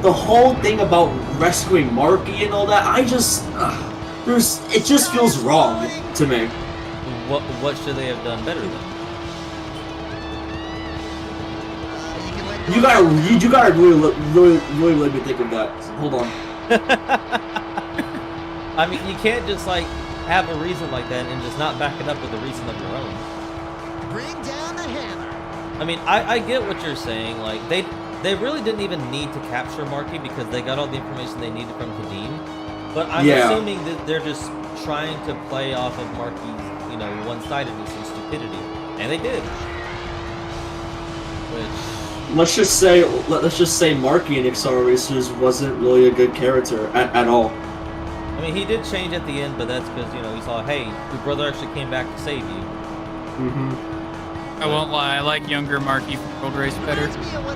the whole thing about rescuing Marky and all that, it just feels wrong to me. What should they have done better then? You gotta really let me think of that. Hold on. I mean, you can't just like have a reason like that and just not back it up with a reason of your own. Bring down the hammer. I mean, I get what you're saying. Like they really didn't even need to capture Marky because they got all the information they needed from Kadeem. But I'm assuming that they're just trying to play off of Marky's, you know, one-sidedness and stupidity, and they did. Which let's just say Marky in Excel Racers wasn't really a good character at all. I mean, he did change at the end, but that's because, you know, he saw, hey, your brother actually came back to save you. Mm-hmm. I won't lie, I like younger Marky from World Race better.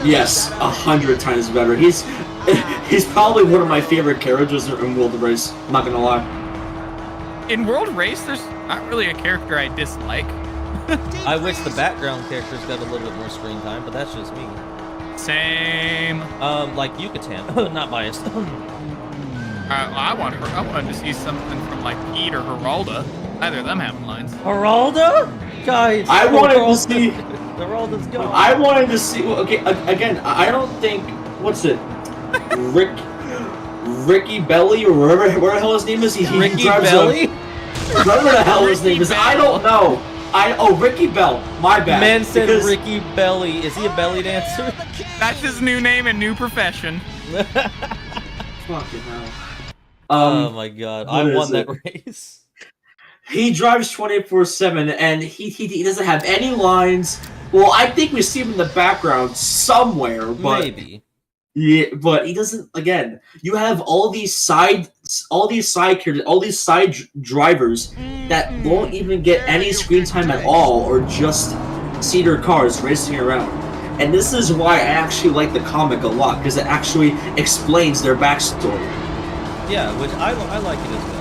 Yes, 100 times better. He's probably one of my favorite characters in World Race. I'm not gonna lie. In World Race, there's not really a character I dislike. I wish the background characters got a little bit more screen time, but that's just me. Same. Like Yucatan. Not biased. I wanted to see something from like Pete or Geralda. Neither of them have lines. Geralda? Guys, I wanted to see. Geralda's gone. I wanted to see. Okay, again, I don't think. What's it? Ricky Belly or where the hell his name is. He Ricky drives Belly? whatever the hell his name is. I don't know. Ricky Bell. My bad. Man said because- Ricky Belly. Is he a belly dancer? That's his new name and new profession. Fucking hell. Oh my god, I what won is that it? race. He drives 24/7, and he doesn't have any lines. Well, I think we see him in the background somewhere, but Maybe. yeah, but he doesn't. Again, you have all these side characters, all these side drivers that won't even get any screen time at all, or just see their cars racing around. And this is why I actually like the comic a lot, because it actually explains their backstory. Yeah, which I like it as well.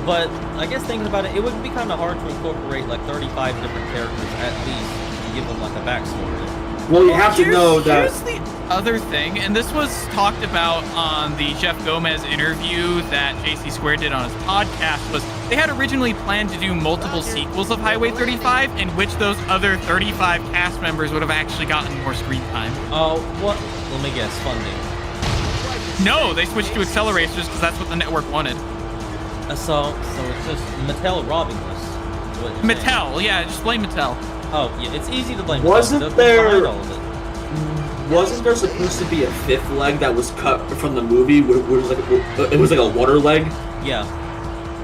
But I guess thinking about it, it would be kind of hard to incorporate like 35 different characters at least and give them like a backstory. Well, you have to know that. Here's the other thing, and this was talked about on the Jeff Gomez interview that JC Square did on his podcast, was they had originally planned to do multiple sequels of Highway 35, in which those other 35 cast members would have actually gotten more screen time. Oh, what? Let me guess, funding. No, they switched to Acceleracers because that's what the network wanted. So it's just Mattel robbing us. is what you're saying. Mattel, yeah, just blame Mattel. Oh, yeah, it's easy to blame. Wasn't Mattel. there- They're behind all of it. Wasn't there supposed to be a fifth leg that was cut from the movie? It was like a water leg. Yeah,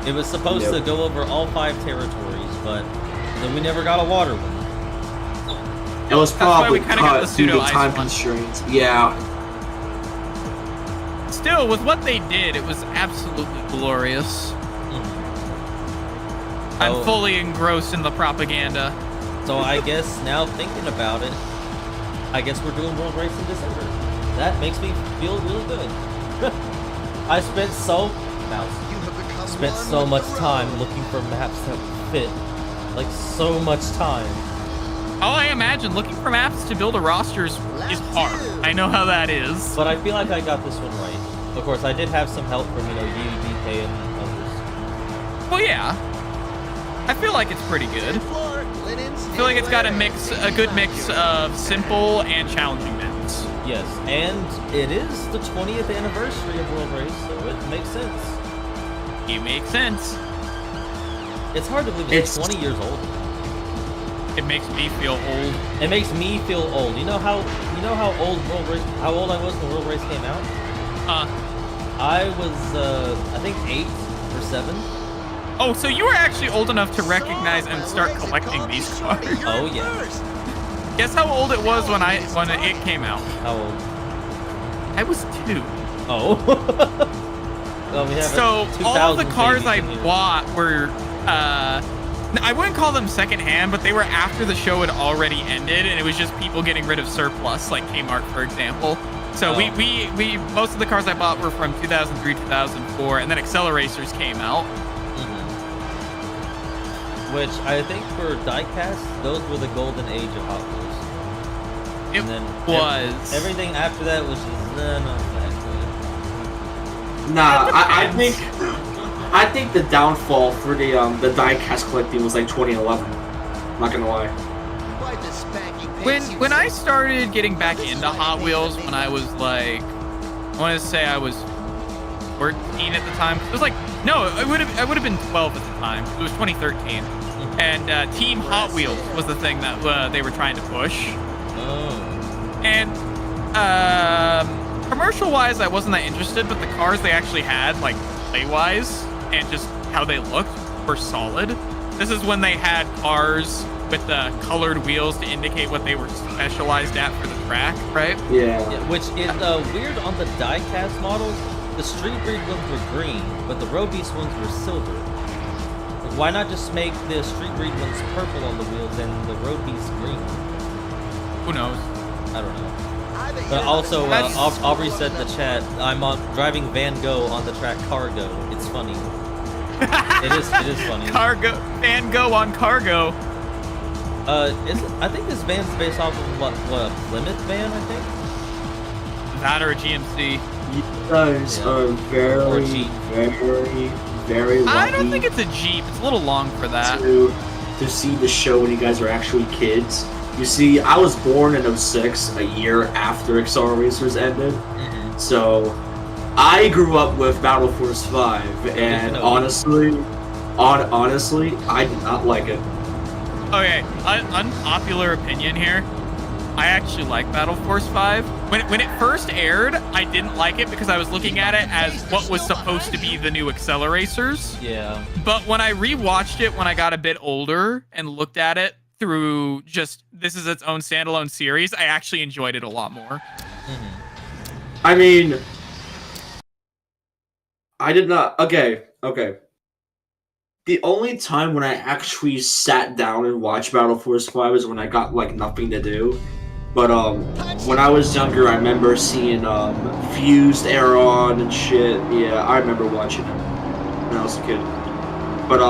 it was supposed to go over all 5 territories, but then we never got a water one. It was That's why we probably kinda got cut the due to pseudo-ice time one. constraints. Yeah. Still, with what they did, it was absolutely glorious. I'm Oh. fully engrossed in the propaganda. So I guess now thinking about it, I guess we're doing World Race in December. That makes me feel really good. I spent so much time looking for maps that would fit. Like so much time. Oh, I imagine looking for maps to build a roster is hard. I know how that is. But I feel like I got this one right. Of course, I did have some help from, you know, you, DK, and others. Well, yeah. I feel like it's pretty good. I feel like it's got a good mix of simple and challenging maps. Yes, and it is the 20th anniversary of World Race, so it makes sense. It makes sense. It's hard to believe it's 20 years old. It makes me feel old. It makes me feel old. You know how how old I was when World Race came out? I was I think 8 or 7. Oh, so you were actually old enough to recognize and start collecting these cars. Oh yeah. Guess how old it was when it came out? How old? I was 2. Oh. Well, we have So a all the 2000 cars baby I in here. bought were I wouldn't call them secondhand, but they were after the show had already ended, and it was just people getting rid of surplus, like Kmart, for example. So Oh. we most of the cars I bought were from 2003, 2004, and then Acceleracers came out. Which I think for diecast, those were the golden age of Hot Wheels. It And then was. everything after that was just not that good. Nah, I think the downfall for the diecast collecting was like 2011. I'm not gonna lie. Quite the spanking when I started getting back into Hot Wheels, when I was like, I want to say I was 14 at the time. It was like, no, I would have been 12 at the time. It was 2013, and Team Hot Wheels was the thing that they were trying to push. Oh. And commercial-wise, I wasn't that interested, but the cars they actually had, like play-wise and just how they looked, were solid. This is when they had cars with the colored wheels to indicate what they were specialized at for the track, right? Yeah. Yeah, which is weird on the die-cast models. The Street Breed ones were green, but the Road Beast ones were silver. Like, why not just make the Street Breed ones purple on the wheels and the Road Beast green? Who knows? I don't know. But also, Aubrey said in the chat, I'm driving Van Gogh on the track Cargo. It's funny. It is funny. Cargo, Van Gogh on Cargo. I think this van's based off of what a Plymouth van, I think. That or a GMC. You guys are very, Jeep. very lucky I don't think it's a Jeep. It's a little long for that. to see the show when you guys are actually kids. You see, I was born in 06, a year after Excel Racers ended. Mhm. So, I grew up with Battle Force 5, and honestly, I did not like it. Okay, unpopular opinion here. I actually like Battle Force 5. When it first aired, I didn't like it because I was looking at it as what was supposed to be the new Acceleracers. Yeah. But when I rewatched it when I got a bit older and looked at it through just this is its own standalone series, I actually enjoyed it a lot more. Mhm. I mean, I did not. Okay. The only time when I actually sat down and watched Battle Force 5 is when I got like nothing to do. But when I was younger, I remember seeing Fused Aeron and shit. Yeah, I remember watching it when I was a kid. But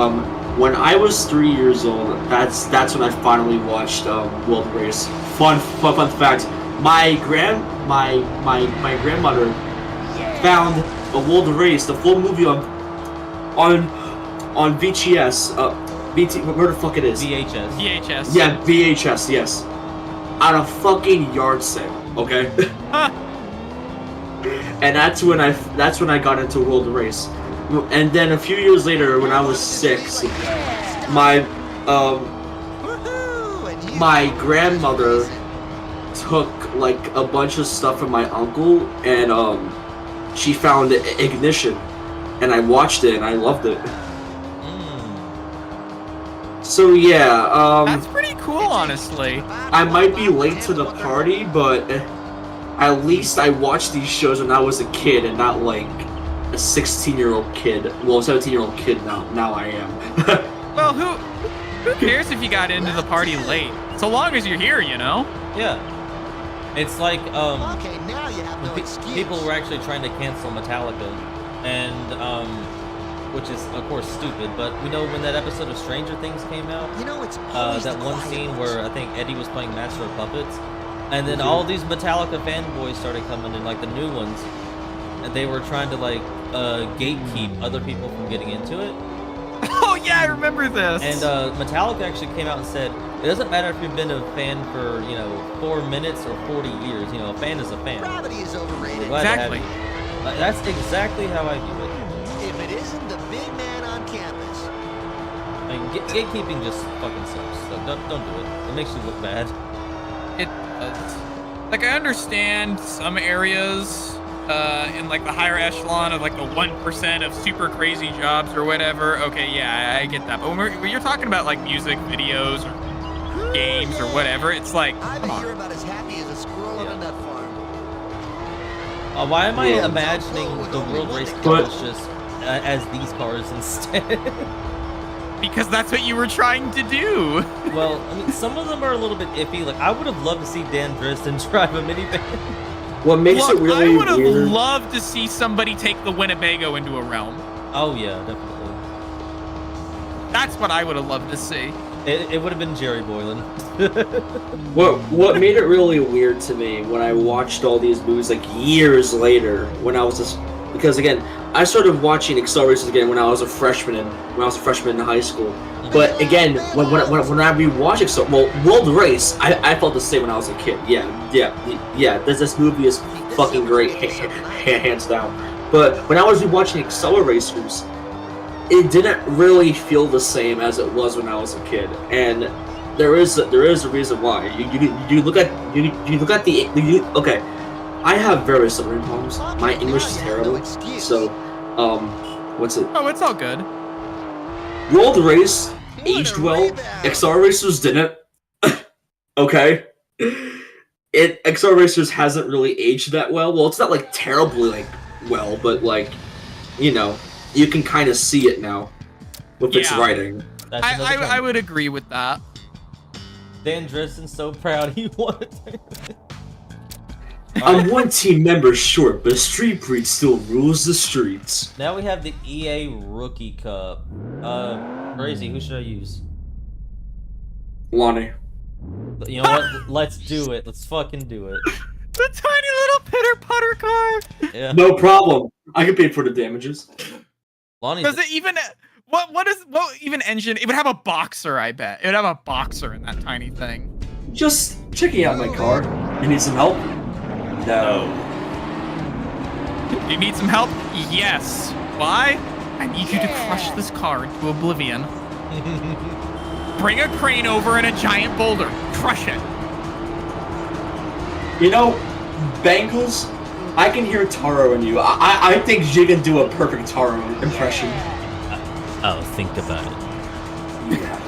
when I was 3 years old, that's when I finally watched World Race. Fun fact: my grandmother found a World Race, the full movie on VHS. Where the fuck it is? VHS. VHS. Yeah, VHS. Yes, on a fucking yard sale. Okay. And that's when I got into World Race. And then a few years later, when I was 6, my grandmother took like a bunch of stuff from my uncle, and she found Ignition, and I watched it and I loved it. So yeah, That's pretty cool, honestly. I might be late to the party, but at least I watched these shows when I was a kid and not like a 16-year-old kid. Well, 17-year-old kid now. Now I am. Well, who cares if you got into the party late? So long as you're here, you know? Yeah. It's like Okay, now you have no when excuse. people were actually trying to cancel Metallica, and which is of course stupid. But we know when that episode of Stranger Things came out, You know, it's always that the one quiet scene ones. where I think Eddie was playing Master of Puppets, and then all these Metallica fanboys started coming in, like the new ones, and they were trying to like gatekeep other people from getting into it. Oh yeah, I remember this. And Metallica actually came out and said, it doesn't matter if you've been a fan for 4 minutes or 40 years. You know, a fan is a fan. Gravity is We're overrated. glad to have Exactly. you. That's exactly how I view it. If it isn't the big man on campus. I mean, gatekeeping just fucking sucks. So don't do it. It makes you look bad. It does. Like, I understand some areas in like the higher echelon of like the 1% of super crazy jobs or whatever. Okay, yeah, I get that. But when you're talking about like music videos or games or whatever, it's like, I come bet you're on. about as happy as a squirrel on a nut farm. Why am I Yeah. imagining the World Race But- cars just as these cars instead? Because that's what you were trying to do. Well, I mean, some of them are a little bit iffy. Like, I would have loved to see Dan Driston drive a minivan. What makes Look, it really I would have weird? loved to see somebody take the Winnebago into a realm. Oh yeah, definitely. That's what I would have loved to see. It would have been Jerry Boylan. What made it really weird to me when I watched all these movies like years later, when I was just because again I started watching Excel Racers again when I was a freshman in high school, But again, when I rewatch it, so well, World Race, I felt the same when I was a kid. Yeah. This movie is fucking great, hands down. But when I was rewatching Acceleracers, it didn't really feel the same as it was when I was a kid, and there is a reason why. You look at the okay. I have various learning problems. My English is terrible, so what's it? Oh, it's all good. World Race aged well. Acceleracers didn't. Okay. Acceleracers hasn't really aged that well. Well, it's not like terribly like well, but like, you know, you can kind of see it now with its Yeah. writing. That's another I trend. would agree with that. Dan Driston's so proud he won it. I'm one team member short, but Street Breed still rules the streets. Now we have the EA Rookie Cup. Crazy. Who should I use? Lonnie. You know what? Let's do it. Let's fucking do it. The tiny little pitter putter car. Yeah. No problem. I can pay for the damages. Lonnie's Does it even what even engine? It would have a boxer, I bet. It would have a boxer in that tiny thing. Just checking out my car. You need some help? No. You need some help? Yes. Why? I need you to crush this car into oblivion. Bring a crane over and a giant boulder. Crush it. You know, Bengals, I can hear Taro in you. I think you can do a perfect Taro impression. Oh, think about it. Yeah.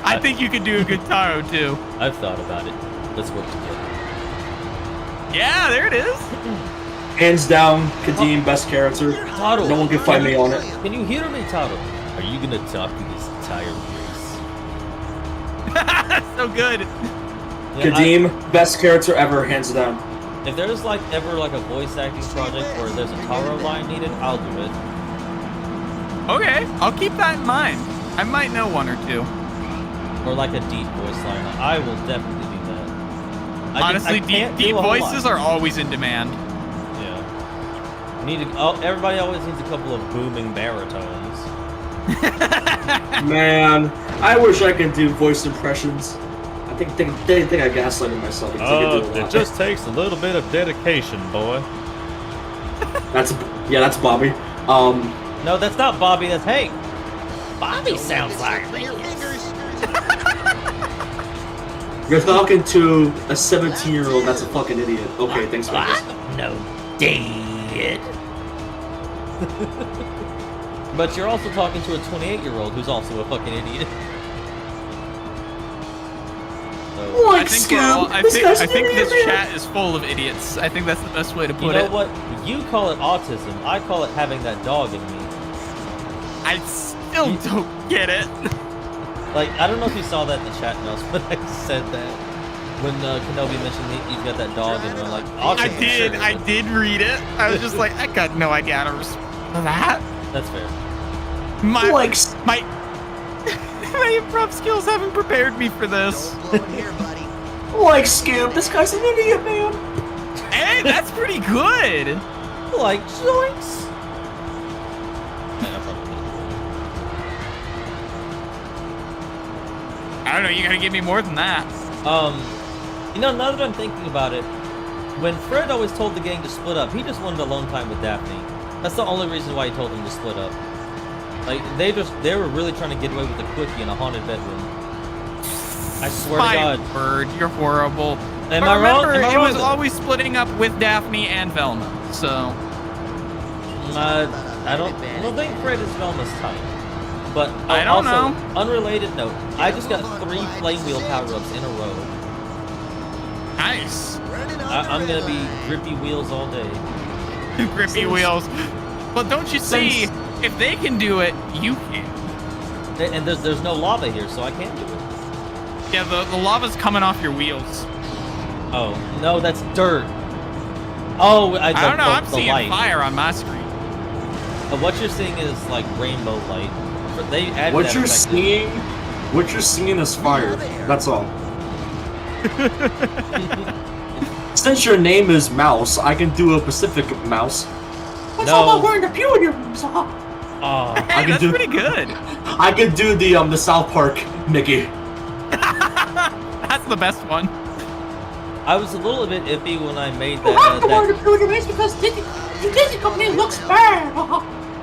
I think you could do a good Taro too. I've thought about it. Let's work together. Yeah, there it is. Hands down, Kadeem, best character. Taro, No one can fight me on it. can you hear me, Taro? Are you gonna talk to this entire race? So good. Yeah, Kadeem, best character ever, hands down. if there's like ever like a voice acting project where there's a Taro line needed, I'll do it. Okay, I'll keep that in mind. I might know one or two. Or like a deep voice line. I will definitely do that. Honestly, can't deep do a whole voices lot. are always in demand. Yeah. You need to. Oh, everybody always needs a couple of booming baritones. Man, I wish I could do voice impressions. I think I gaslighted myself because I could do a lot. takes a little bit of dedication, boy. That's Bobby. No, that's not Bobby. That's Hank. Bobby sounds like You're talking to a 17-year-old that's a fucking idiot. Okay, thanks for this. No, dead. But you're also talking to a 28-year-old who's also a fucking idiot. So, I think this chat is full of idiots. I think that's the best way to you put know it. what? You call it autism. I call it having that dog in me. I still don't get it. Like, I don't know if you saw that in the chat notes, but I said that when Kenobi mentioned he's got that dog, and we're like, autism. I did read it. I was just like, I got no idea how to respond to that. That's fair. My Like, my improv skills haven't prepared me for this. Don't blow it here, buddy. like Scoop, this guy's an idiot, man. Hey, that's pretty good. Like joints. Yeah, I probably did. I don't know. You gotta give me more than that. You know, now that I'm thinking about it, when Fred always told the gang to split up, he just wanted alone time with Daphne. That's the only reason why he told them to split up. Like, they were really trying to get away with a quickie in a haunted bedroom. I swear to God. Bird, you're horrible. Am But I wrong? remember, Am I it wrong was though? always splitting up with Daphne and Velma. So I don't think Fred is Velma's type. But I don't also, know. unrelated note, I just got 3 flame wheel power-ups in a row. nice. I'm gonna be grippy wheels all day. Grippy wheels. But don't you see, if they can do it, you can. And there's no lava here, so I can't do it. Yeah, the lava's coming off your wheels. Oh, no, that's dirt. Oh, I don't know, I'm the seeing light. fire on my screen. What you're seeing is like rainbow light. They added What that you're effect seeing, is fire. That's all. Since your name is Mouse, I can do a Pacific Mouse. What's No. all about wearing the puberty rooms? Oh, I Hey, can that's do. pretty good. I can do the South Park Mickey. That's the best one. I was a little bit iffy when I made that.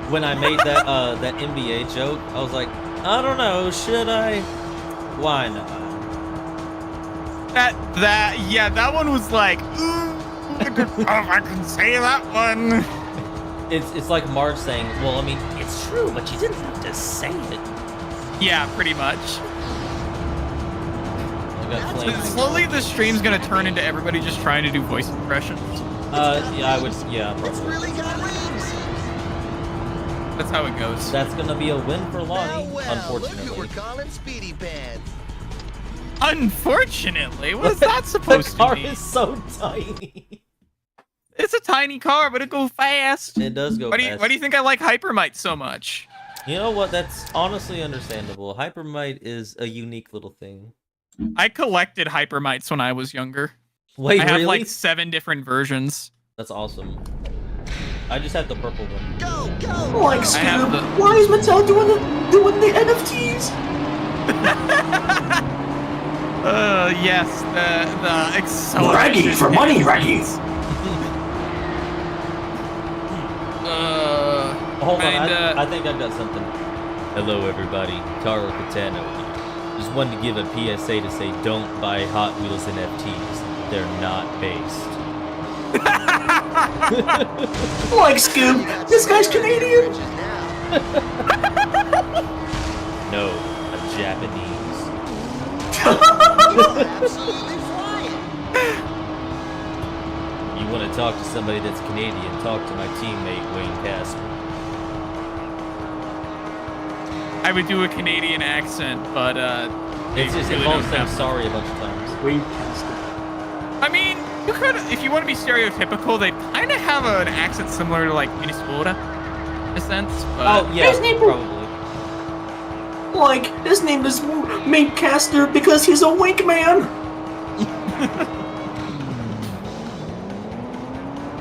When I made that NBA joke, I was like, I don't know, should I? Why not? That one was like, ooh, I don't know if I can say that one. It's like Marge saying, well, I mean, it's true, but you didn't have to say it. Yeah, pretty much. I got flamed. Slowly, the stream's gonna turn into everybody just trying to do voice impressions. Yeah, I would. Yeah, It's probably. really got wings. That's how it goes. That's gonna be a win for Lonnie, Well, look who unfortunately. we're calling Speedy Pants. Unfortunately, what is that The supposed to car mean? is so tiny. It's a tiny car, but it goes fast. It does go Why do fast. you think I like Hypermite so much? You know what? That's honestly understandable. Hypermite is a unique little thing. I collected Hypermites when I was younger. Wait, I have really? like 7 different versions. That's awesome. I just had the purple one. Go, go. Like, I have Scoob, the- why is Mattel doing the NFTs? Yes, the acceleration. Reggie for money, Reggie. Hold on, kinda- I think I've got something. Hello, everybody. Taro Katano here. Just wanted to give a PSA to say don't buy Hot Wheels NFTs. They're not based. Like, Scoob, this guy's Canadian. No, I'm Japanese. Absolutely flying. You want to talk to somebody that's Canadian, talk to my teammate, Wayne Casper. I would do a Canadian accent, but It's just really involves don't saying have- sorry a bunch of times. Wait, I mean, you could, if you want to be stereotypical, they kind of have an accent similar to like Minnesota, in a sense. But Oh, yeah, His name- probably. like, his name is Maincaster because he's a wink man.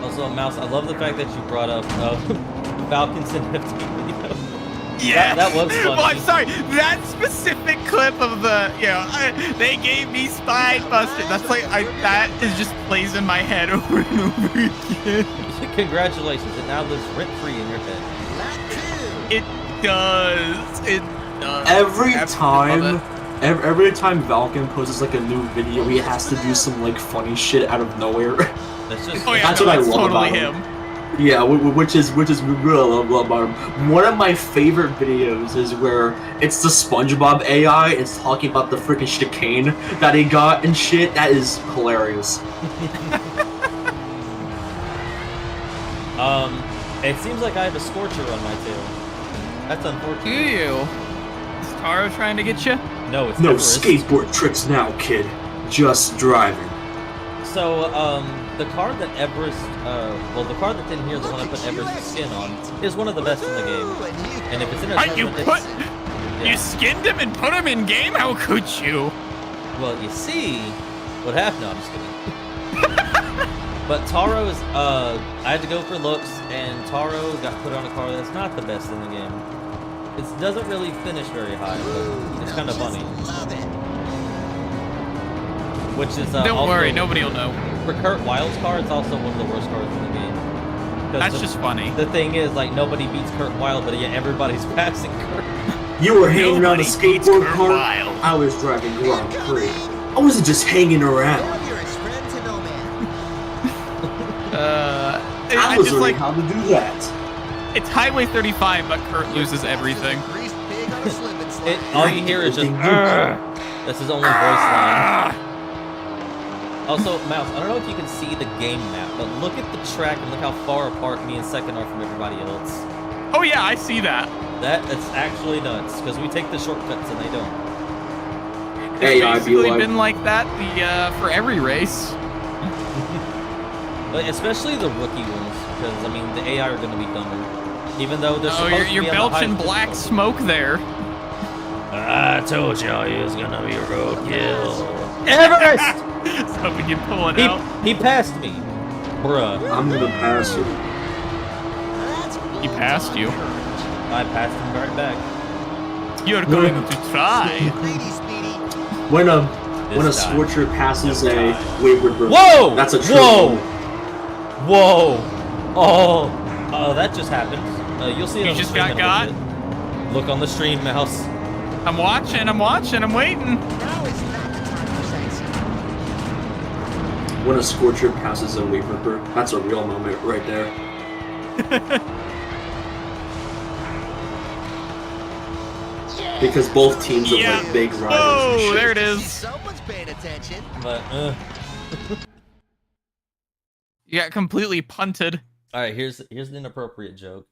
Also, Mouse, I love the fact that you brought up Falcons and FT video. yeah, that was funny. Well, I'm sorry, that specific clip of the, they gave me Spy Buster. That's like, that is just plays in my head over and over again. Congratulations, it now lives rent-free in your head. Lap 2. It does. It does. Every Absolutely love time, every time Valken posts like a new video, he has to do some like funny shit out of nowhere. That's just. Oh yeah, That's no, what I that's love totally about him. Yeah, which is really love about him. One of my favorite videos is where it's the SpongeBob AI. It's talking about the freaking chicane that he got and shit. That is hilarious. It seems like I have a scorcher on my tail. That's Do unfortunate. you? Is Taro trying to get you? No, it's No Everest. skateboard tricks now, kid. Just driving. So, the car that Everest, the car that's in here, the one I put Everest's skin on, is one of the best in the game. And if it's in a Right, you tournament, put, it's- you skinned him and put him in game. How could you? well, you see what happened. No, I'm just kidding. But Taro's, I had to go for looks, and Taro got put on a car that's not the best in the game. It doesn't really finish very high, but it's kind of funny. Love it. Which is Don't also, worry, nobody will know. For Kurt Wild's car, it's also one of the worst cars in the game. 'Cause That's the, just funny. the thing is, like, nobody beats Kurt Wild, but yet everybody's passing Kurt. You were hanging around the Nobody beats skateboard Kurt park. Wild. I was driving Grand Prix. I wasn't just hanging around. You're his friend to no man. I I was just learning like, how to do that. it's Highway 35, but Kurt loses everything. Greased pig on a slip and slide. All you hear is just, that's his only voice line. Also, Mouse, I don't know if you can see the game map, but look at the track and look how far apart me and Second are from everybody else. Oh yeah, I see that. That's actually nuts, because we take the shortcuts and they don't. It's Hey, I'd be basically like- been like that for every race. But especially the rookie ones, because, I mean, the AI are going to be dumber. Even though they're Oh, supposed you're to be on the belching highest black difficulty. smoke there. I told y'all he was going to be roadkill. Everest! So we can pull it out. He passed me. Bruh. I'm gonna pass you. That's He passed you. I passed him right back. You're going to try. Greedy, Speedy. When a This time. Scorcher passes This a time. Wave Ripper, Whoa! that's a true Whoa! moment. Whoa! Oh, that just happened. You'll see it You on the just stream got in a little bit. Look on the stream, Mouse. I'm watching, I'm waiting. Now is not the time for sightseeing. When a Scorcher passes a Wave Ripper, that's a real moment right there. Because both teams are Yeah. like big riders. and Oh, shit. there it See, is. someone's paying attention. But You got completely punted. all right, here's an inappropriate joke.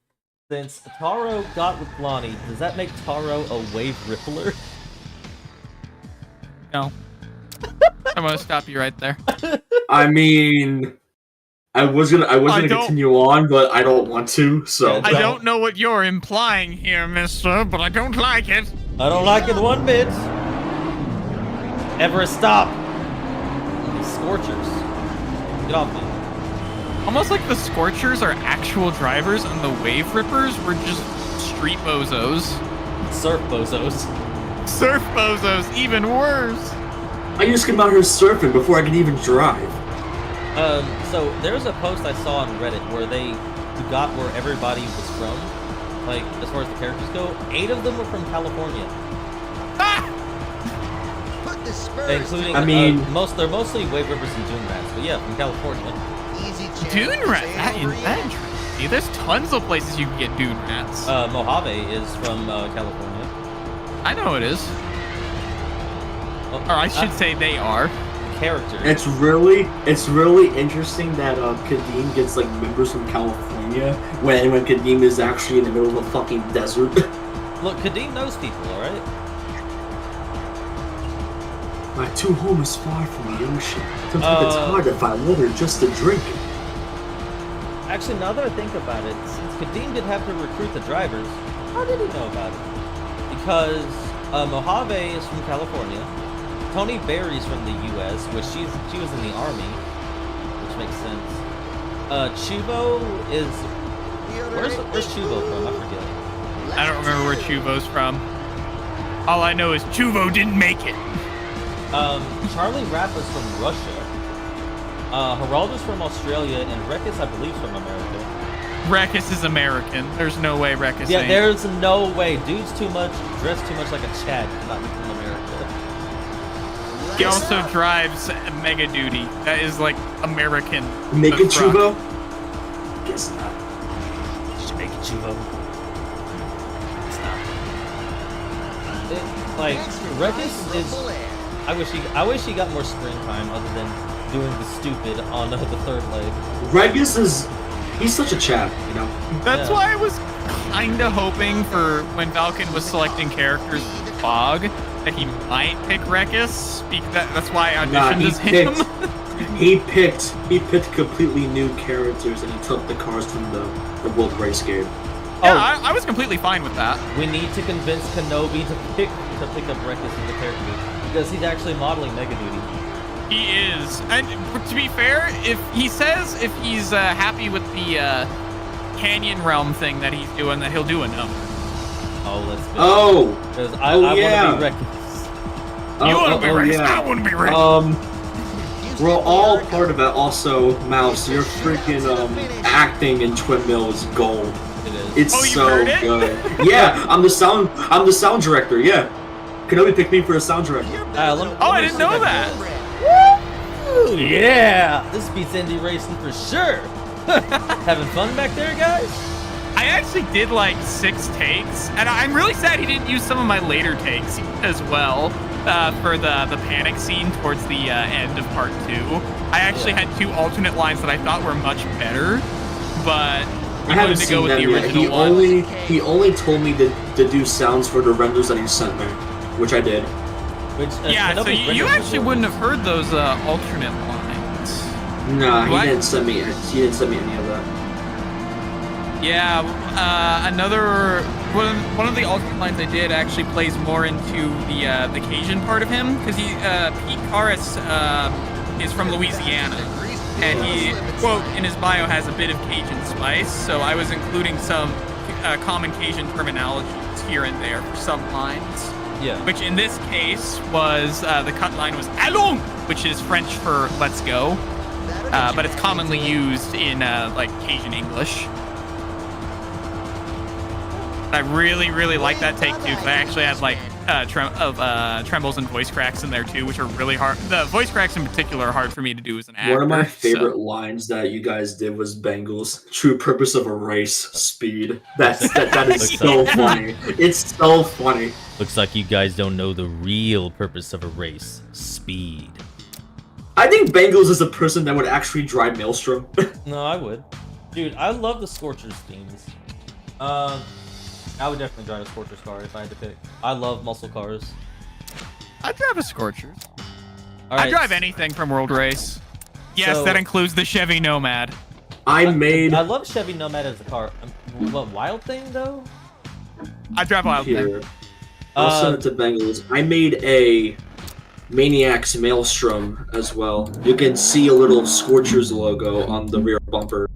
Since Taro got with Lonnie, does that make Taro a Wave Rippler? No. I'm gonna stop you right there. I mean, I was gonna don't- continue on, but I don't want to. So Yeah, I don't know what you're implying here, mister, but I don't like it. I don't like it one bit. Everest, stop. These Scorchers. Get off me. Almost like the Scorchers are actual drivers and the Wave Rippers were just street bozos. Surf bozos. Surf bozos, even worse. I just came out here surfing before I could even drive. So there's a post I saw on Reddit where they got where everybody was from. Like, as far as the characters go, 8 of them were from California. Ah! Put the spurs. Including, I mean- they're mostly Wave Rippers and Dune Rats, but yeah, from California. Easy chance Dune to rat. say That over is yet. interesting. There's tons of places you can get dune rats. Mojave is from California. I know it is. Oh, Or I should say they are. character. It's really interesting that Kadeem gets like members from California when Kadeem is actually in the middle of a fucking desert. Look, Kadeem knows people, alright? My two home is far from the ocean. Sometimes it's hard to find water just to drink. Actually, now that I think about it, since Kadeem did have to recruit the drivers, how did he know about it? Because Mojave is from California. Tony Berry's from the U.S., which she was in the army, which makes sense. Chubo is where's Chubo from? I forget. I don't remember where Chuvo's from. All I know is Chuvo didn't make it. Charlie Rapp is from Russia. Geraldo's from Australia, and Rekis, I believe, is from America. Rekis is American. There's no way Rekis Yeah, ain't. there's no way. Dude's too much, dressed too much like a Chad, cannot be from America. He also drives Mega Duty. That is like American. Make as it fuck. Chubo? Guess not. Just make it Chubo. Stop. Like, Rekis is. I wish he got more screen time other than doing the stupid on the third leg. Regis he's such a chap, you know? That's Yeah. why I was kinda hoping for when Falcon was selecting characters for Fog that he might pick Rekis. That's why I Nah, auditioned he as him. He picked completely new characters and he took the cars from the World Race game. Yeah, I was completely fine with that. We need to convince Kenobi to pick up Rekis as the character because he's actually modeling Mega Duty. He is. And to be fair, if he's happy with the Canyon Realm thing that he's doing, that he'll do a number. Oh, let's go. Oh! Because I yeah. want to be Rekis. You want to be Rex? yeah. I want to be Rex. We're all part of it. Also, Mouse, your freaking acting in Twin Mill is gold. It is. It's Oh, you so heard it? good. Yeah, I'm the sound director. Yeah, Kenobi picked me for a sound director. I didn't know that. Ooh, yeah! This beats indie racing for sure. Having fun back there, guys? I actually did like 6 takes, and I'm really sad he didn't use some of my later takes as well for the panic scene towards the end of part 2. I actually had 2 alternate lines that I thought were much better, but I haven't wanted to go seen with them the yet. original He one. only told me to do sounds for the renders that he sent me, which I did. Which, Yeah, so Kenobi you renders actually before wouldn't this. have heard those alternate lines. Nah, What? he didn't send me any of that. Yeah, another one of the alternate lines I did actually plays more into the Cajun part of him because Pete Carus is from Louisiana, and he quote in his bio has a bit of Cajun spice. So I was including some common Cajun terminologies here and there for some lines. Yeah. Which in this case was the cut line was allons, which is French for let's go, but it's commonly used in like Cajun English. I really, really like that take too, because I actually had like trembles and voice cracks in there too, which are really hard. The voice cracks in particular are hard for me to do as an actor. One of my favorite so. lines that you guys did was Bengals. True purpose of a race, speed. That is so funny. It's so funny. Looks like you guys don't know the real purpose of a race: speed. I think Bengals is a person that would actually drive Maelstrom. No, I would. Dude, I love the Scorchers themes. I would definitely drive a Scorchers car if I had to pick. I love muscle cars. I'd drive a Scorchers. All I'd right, drive anything from World Race. Yes, So- that includes the Chevy Nomad. I love Chevy Nomad as a car. What, Wild Thing though? I'd drive Wild Thing. here. I'll send it to Bengals. I made a Maniacs Maelstrom as well. You can see a little Scorchers logo on the rear bumper.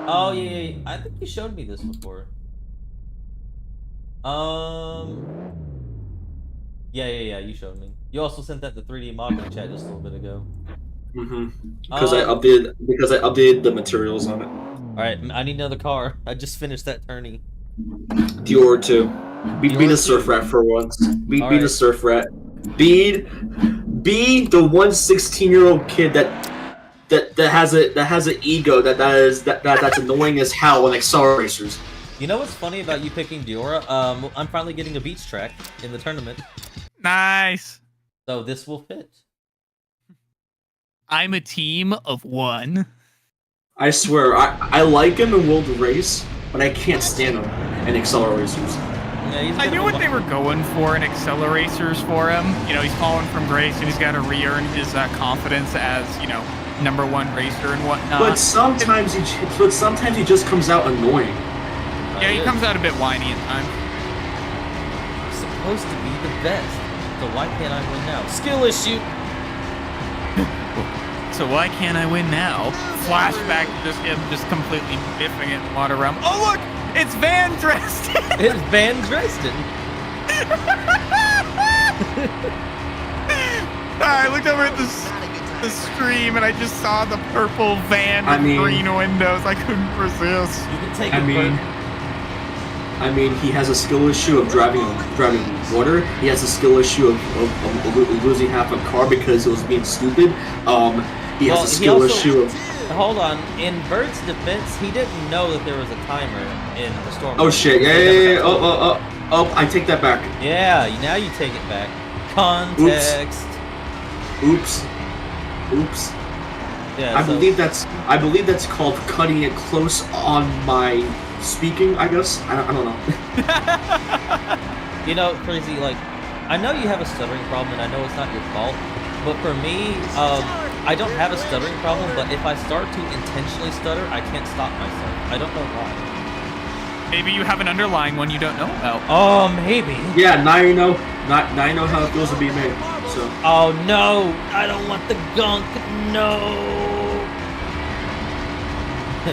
Oh yeah. I think you showed me this before. Yeah. You showed me. You also sent that to 3D modeling chat just a little bit ago. Because I updated the materials on it. All right, I need another car. I just finished that tourney. Dior too. Be Dior the surf too. rat for once. Be Alright. the surf rat. Be the 16-year-old kid that has an ego that's annoying as hell on Excel racers. You know what's funny about you picking Diora? I'm finally getting a beach track in the tournament, Nice. so this will fit. I'm a team of one. I swear, I like him in World Race, but I can't stand him in Excel racers. Yeah, he's a I bit knew of a what they were going for in Acceleracers for him. You know, he's fallen from grace and he's got to re-earn his confidence as, you know, #1 racer and whatnot. But sometimes he just comes out annoying. Yeah, he comes out a bit whiny at times. I'm supposed to be the best, so why can't I win now? Skill issue. So why can't I win now? Flashback to just him just completely biffing it in water realm. Oh look, it's Van Dresden. It's Van Dresden. I looked over at the stream and I just saw the purple van with I mean- green windows. I couldn't resist. You can take I it, mean, he has a skill issue of driving water. He has a skill issue of losing half a car because it was being stupid. He has Well, a skill also- issue of. Hold on. In Bird's defense, he didn't know that there was a timer in the storm. Oh shit! Yeah. Oh! I take that back. Yeah, now you take it back. Context. Oops. Yeah, I believe that's called cutting it close on my speaking. I guess. I don't know. You know, Crazy, like, I know you have a stuttering problem, and I know it's not your fault, but for me, I don't have a stuttering problem, but if I start to intentionally stutter, I can't stop myself. I don't know why. Maybe you have an underlying one you don't know about. Oh, maybe. Yeah. Now you know. Now you know how it feels to be me. So. Oh, no. I don't want the gunk. No.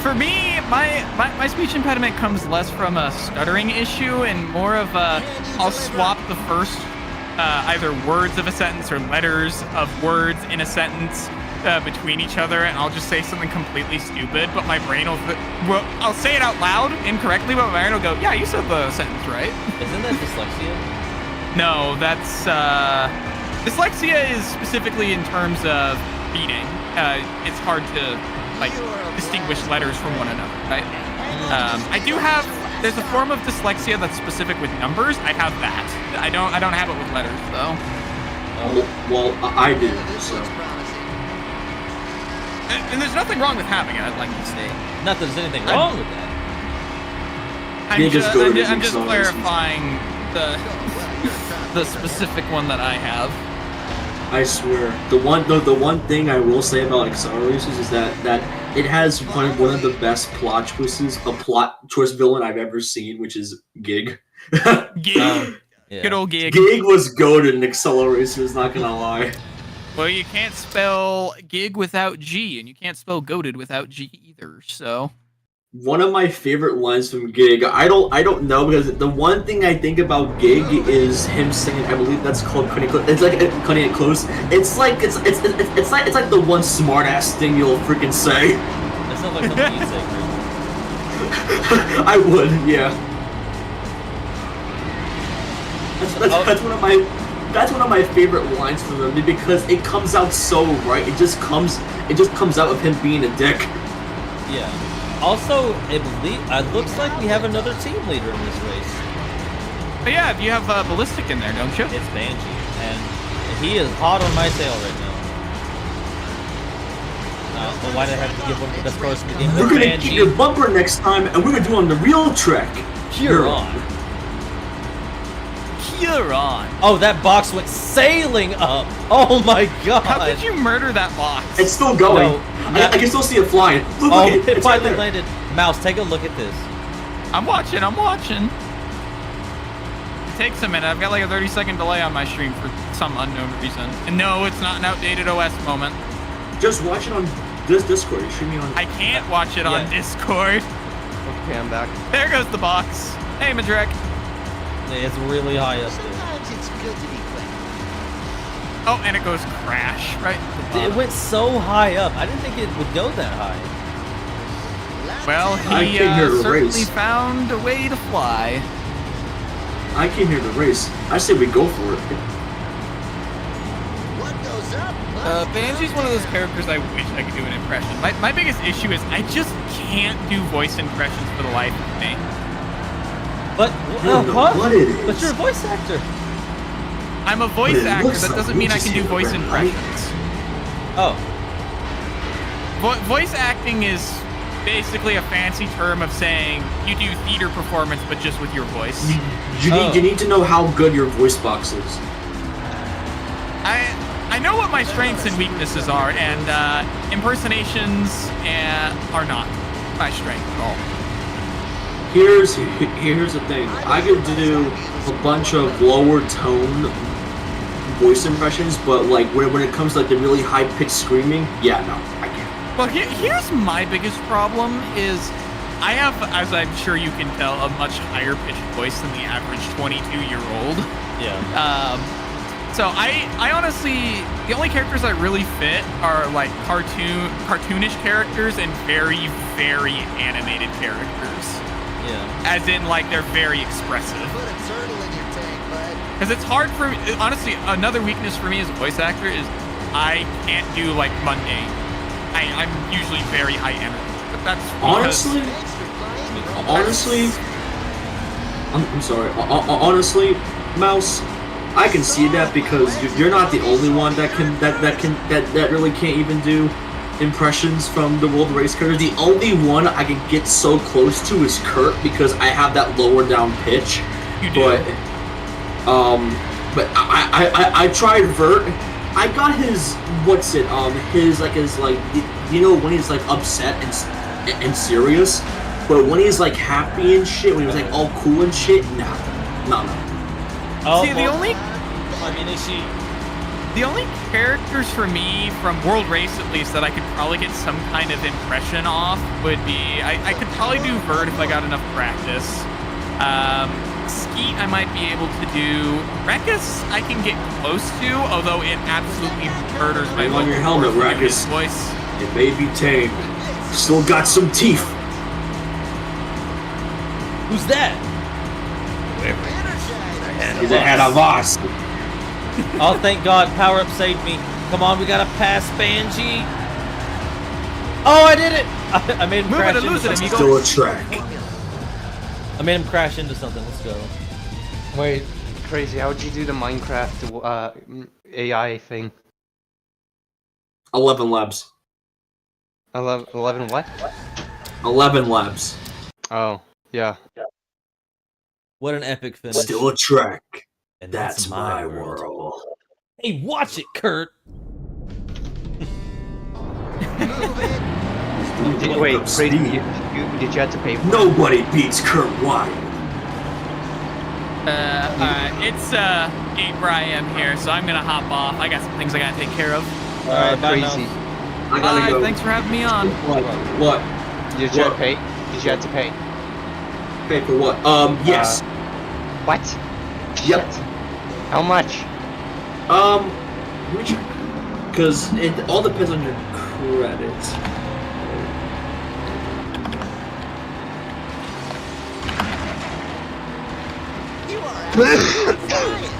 For me, my speech impediment comes less from a stuttering issue and more of a I'll swap the first either words of a sentence or letters of words in a sentence between each other, and I'll just say something completely stupid, but my brain will I'll say it out loud incorrectly, but my brain will go, yeah, you said the sentence right. Isn't that dyslexia? No, that's dyslexia is specifically in terms of reading. It's hard to like distinguish letters from one another, right? I do have. There's a form of dyslexia that's specific with numbers. I have that. I don't have it with letters though. Well, I do. So. And there's nothing wrong with having it. I'd like to say. Not that there's anything wrong with that. You just go to I'm these just accelerators. clarifying the specific one that I have. I swear, the one thing I will say about Accelerators is that it has one of the best plot choices, a plot choice villain I've ever seen, which is Gig. Gig. Yeah. Good old Gig. Gig was goated in Accelerators, not gonna lie. Well, you can't spell gig without G, and you can't spell goated without G either, so. one of my favorite lines from Gig. I don't know because the one thing I think about Gig is him singing. I believe that's called cutting. It's like cutting it close. It's like the one smart ass thing you'll freaking say. That sounds like something you'd say, Chris. I would, yeah. That's one of my favorite lines from him because it comes out so right. It just comes out of him being a dick. Yeah. Also, it looks like we have another team leader in this race. But yeah, you have Ballistic in there, don't you? It's Banshee, and he is hot on my tail right now. But why did I have to give one of the best cars in the game? We're gonna Banshee. keep your bumper next time, and we're gonna do it on the real track. Huron. Huron. Oh, that box went sailing up. Oh my god. How did you murder that box? It's still going. No, I can still see it flying. Look, Oh, look, it it's right finally there. landed. Mouse, take a look at this. I'm watching. It takes a minute. I've got like a 30-second delay on my stream for some unknown reason. And no, it's not an outdated OS moment. Just watch it on this Discord. You should be on. I can't watch it on Yeah. Discord. Okay, I'm back. There goes the box. Hey, Madrek. It's really high up there. Sometimes it's good to be quick. Oh, and it goes crash, right? at the It bottom. went so high up. I didn't think it would go that high. Well, I he came here to certainly race. found a way to fly. I came here to race. I say we go for it. What goes up? must Banshee's one of those characters I wish I could do an impression. My biggest issue is I just can't do voice impressions for the life of me. But I don't know what it is. But you're a voice actor. I'm a voice But it actor. looks That like doesn't we mean I just can do hit voice the red light. impressions. Oh, Voice acting is basically a fancy term of saying you do theater performance, but just with your voice. You need to know how good your voice box is. I know what my strengths and weaknesses are, and impersonations are not my strength at all. Here's the thing. I could do a bunch of lower tone voice impressions, but like when it comes to like the really high pitched screaming, yeah, no, I can't. Well, here's my biggest problem is I have, as I'm sure you can tell, a much higher pitched voice than the average 22-year-old. yeah. So I honestly, the only characters that really fit are like cartoonish characters and very, very animated characters. Yeah. As in, like, they're very expressive. put a turtle in your tank, bud. Because it's hard for me, honestly, another weakness for me as a voice actor is I can't do, like, mundane. I'm usually very high energy. But that's because Honestly, I'm sorry. Honestly, Mouse, I can see that because you're not the only one that really can't even do impressions from the World Race Characters. The only one I can get so close to is Kurt because I have that lower down pitch. You do. But I tried Vert. I got his you know when he's like upset and serious, but when he's like happy and shit, when he was like all cool and shit, no. Oh, See, the only The only characters for me from World Race, at least, that I could probably get some kind of impression off would be I could probably do Vert if I got enough practice. Skeet I might be able to do. Rekkus I can get close to, although it absolutely murders my Hang on your vocal helmet, cords with his Rekkus. voice. It may be tame. Still got some teeth. Who's that? He's ahead of us. Oh, thank God, Power Up saved me. Come on, we gotta pass Banshee. Oh, I did it! I made him Move crash it or lose into it, something. amigo. Still a track. I made him crash into something. Let's go. Wait, crazy. How'd you do the Minecraft AI thing? 11 labs. 11 what? 11 labs. Oh, yeah. What an epic finish. Still a track. And That's my world. Hey, watch it, Kurt. Wait, crazy. Did you have to pay for it? Nobody beats Kurt Wyatt. It's 8 Brian here, so I'm gonna hop off. I got some things I gotta take care of. Alright, bye Crazy. now. I gotta Bye, go. thanks for having me on. What? Did you have to pay? Did you have to pay? Pay for what? Yes. What? Yep. Shit. How much? Let me check. Because it all depends on your credits. You are absolutely flying.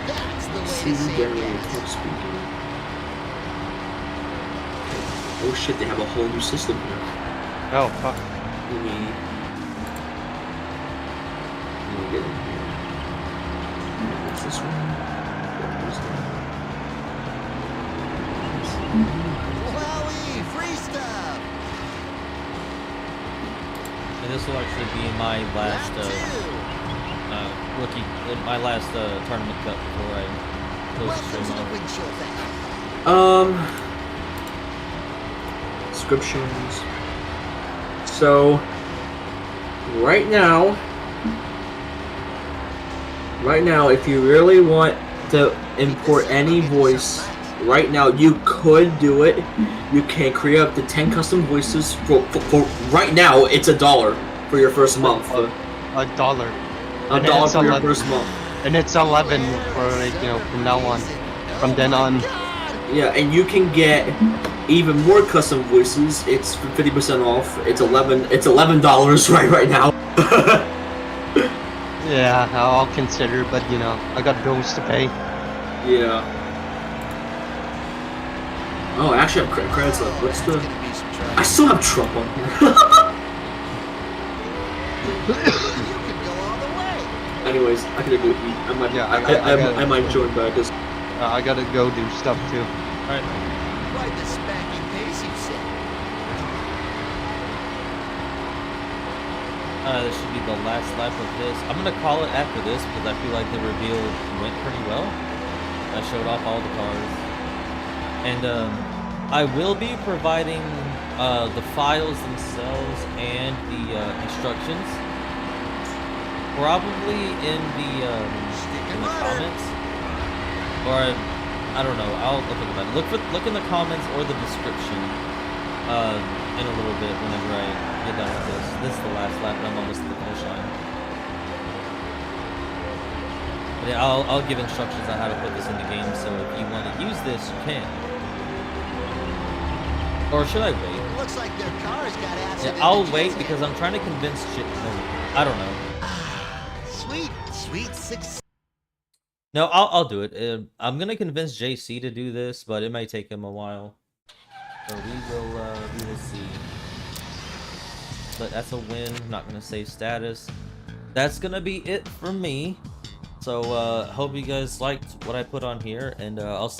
That's the way to CD say it, generator guys. talk speaking. Oh shit, they have a whole new system here. Oh fuck. Let me get in here. What's this one? What is that? Wowie, free stuff. And this will actually be my last Round two. my last tournament cut before I close the Welcome stream to the off. windshield thing. Descriptions. So, right now, if you really want to import any voice, right now you could do it. You can create up to 10 custom voices for right now. It's $1 for your first month. $1. $1 And for it's your 11. first month. And it's 11 for like, you know, from now on. From then on. Yeah, and you can get even more custom voices. It's 50% off. It's $11 right now. Yeah, I'll consider, but you know, I got bills to pay. Yeah. Oh, I actually have credits left. What's the? Gonna be some trouble. I still have Trump on here. You can go all the way. Anyways, I gotta go eat. Yeah, I might join back. I gotta go do stuff too. Alright. Quite the spanking pace you set. This should be the last lap of this. I'm gonna call it after this because I feel like the reveal went pretty well. I showed off all the cars. And I will be providing the files themselves and the instructions. Probably in the comments. Or I don't know. I'll think about it. Look in the comments or the description in a little bit whenever I get done with this. This is the last lap and I'm almost at the finish line. But yeah, I'll give instructions on how to put this in the game, so if you want to use this, you can. Or should I wait? Looks like their cars got acid. Yeah, I'll wait because I'm trying to convince I don't know. Sweet, sweet six. No, I'll do it. I'm gonna convince JC to do this, but it might take him a while. So we will see. But that's a win. I'm not gonna save status. That's gonna be it from me. So hope you guys liked what I put on here, and I'll see